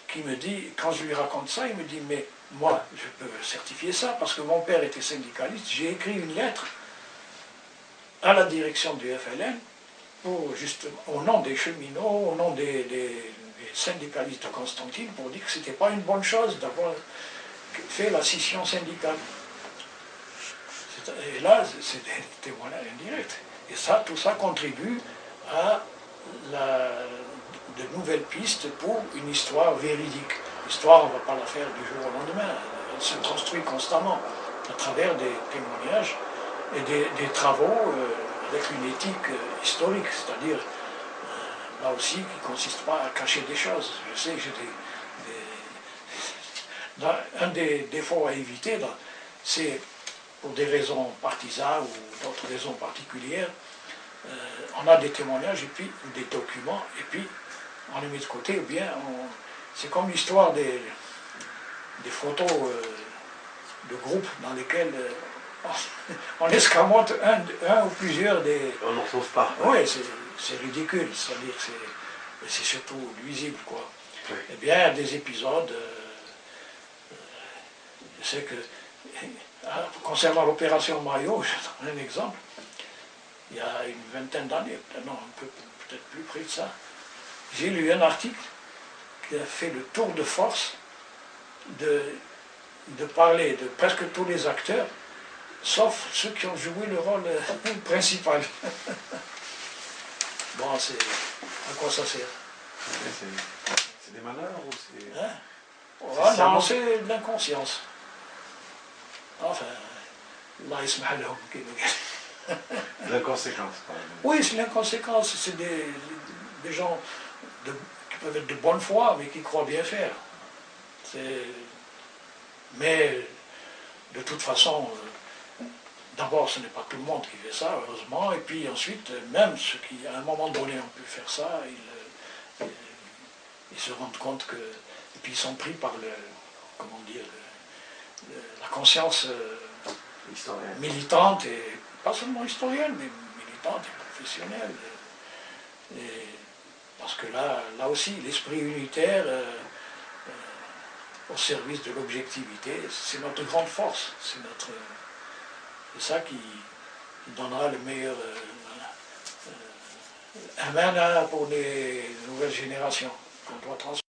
qui me dit, quand je lui raconte ça, il me dit, mais moi, je peux certifier ça, parce que mon père était syndicaliste, j'ai écrit une lettre à la direction du FLN, pour justement, au nom des cheminots, au nom des syndicalistes de Constantine, pour dire que ce n'était pas une bonne chose d'avoir fait la scission syndicale. Et là, c'est des témoignages indirects. Et ça, tout ça contribue à de nouvelles pistes pour une histoire véridique. L'histoire, on ne va pas la faire du jour au lendemain. Elle se construit constamment à travers des témoignages et des travaux avec une éthique historique, c'est-à-dire là aussi qui ne consiste pas à cacher des choses. Je sais que j'ai un des défauts à éviter, c'est pour des raisons partisanes ou d'autres raisons particulières, on a des témoignages et puis des documents, et puis on les met de côté, ou bien c'est comme l'histoire des photos de groupes dans lesquels on escamote un ou plusieurs des... On n'en sauve pas. Oui, c'est ridicule, c'est-à-dire que c'est surtout nuisible, quoi. Oui. Eh bien, des épisodes, je sais que, concernant l'opération Maillot, je donne un exemple, il y a une vingtaine d'années, non, peut-être plus près de ça, j'ai lu un article qui a fait le tour de force de parler de presque tous les acteurs, sauf ceux qui ont joué le rôle principal. Bon, à quoi ça sert? C'est des malheurs ou c'est... Hein? Oh, non, c'est de l'inconscience. Enfin, Allah yasmah lahum, L'inconséquence, par exemple. oui, c'est l'inconséquence. C'est des gens qui peuvent être de bonne foi, mais qui croient bien faire. Mais, de toute façon, d'abord, ce n'est pas tout le monde qui fait ça, heureusement, et puis ensuite, même ceux qui, à un moment donné, ont pu faire ça, ils se rendent compte que... Et puis ils sont pris par comment dire, la conscience militante, et pas seulement historienne, mais militante et professionnelle. Parce que là aussi, l'esprit unitaire au service de l'objectivité, c'est notre grande force, c'est ça qui donnera le meilleur un mana pour les nouvelles générations qu'on doit transmettre.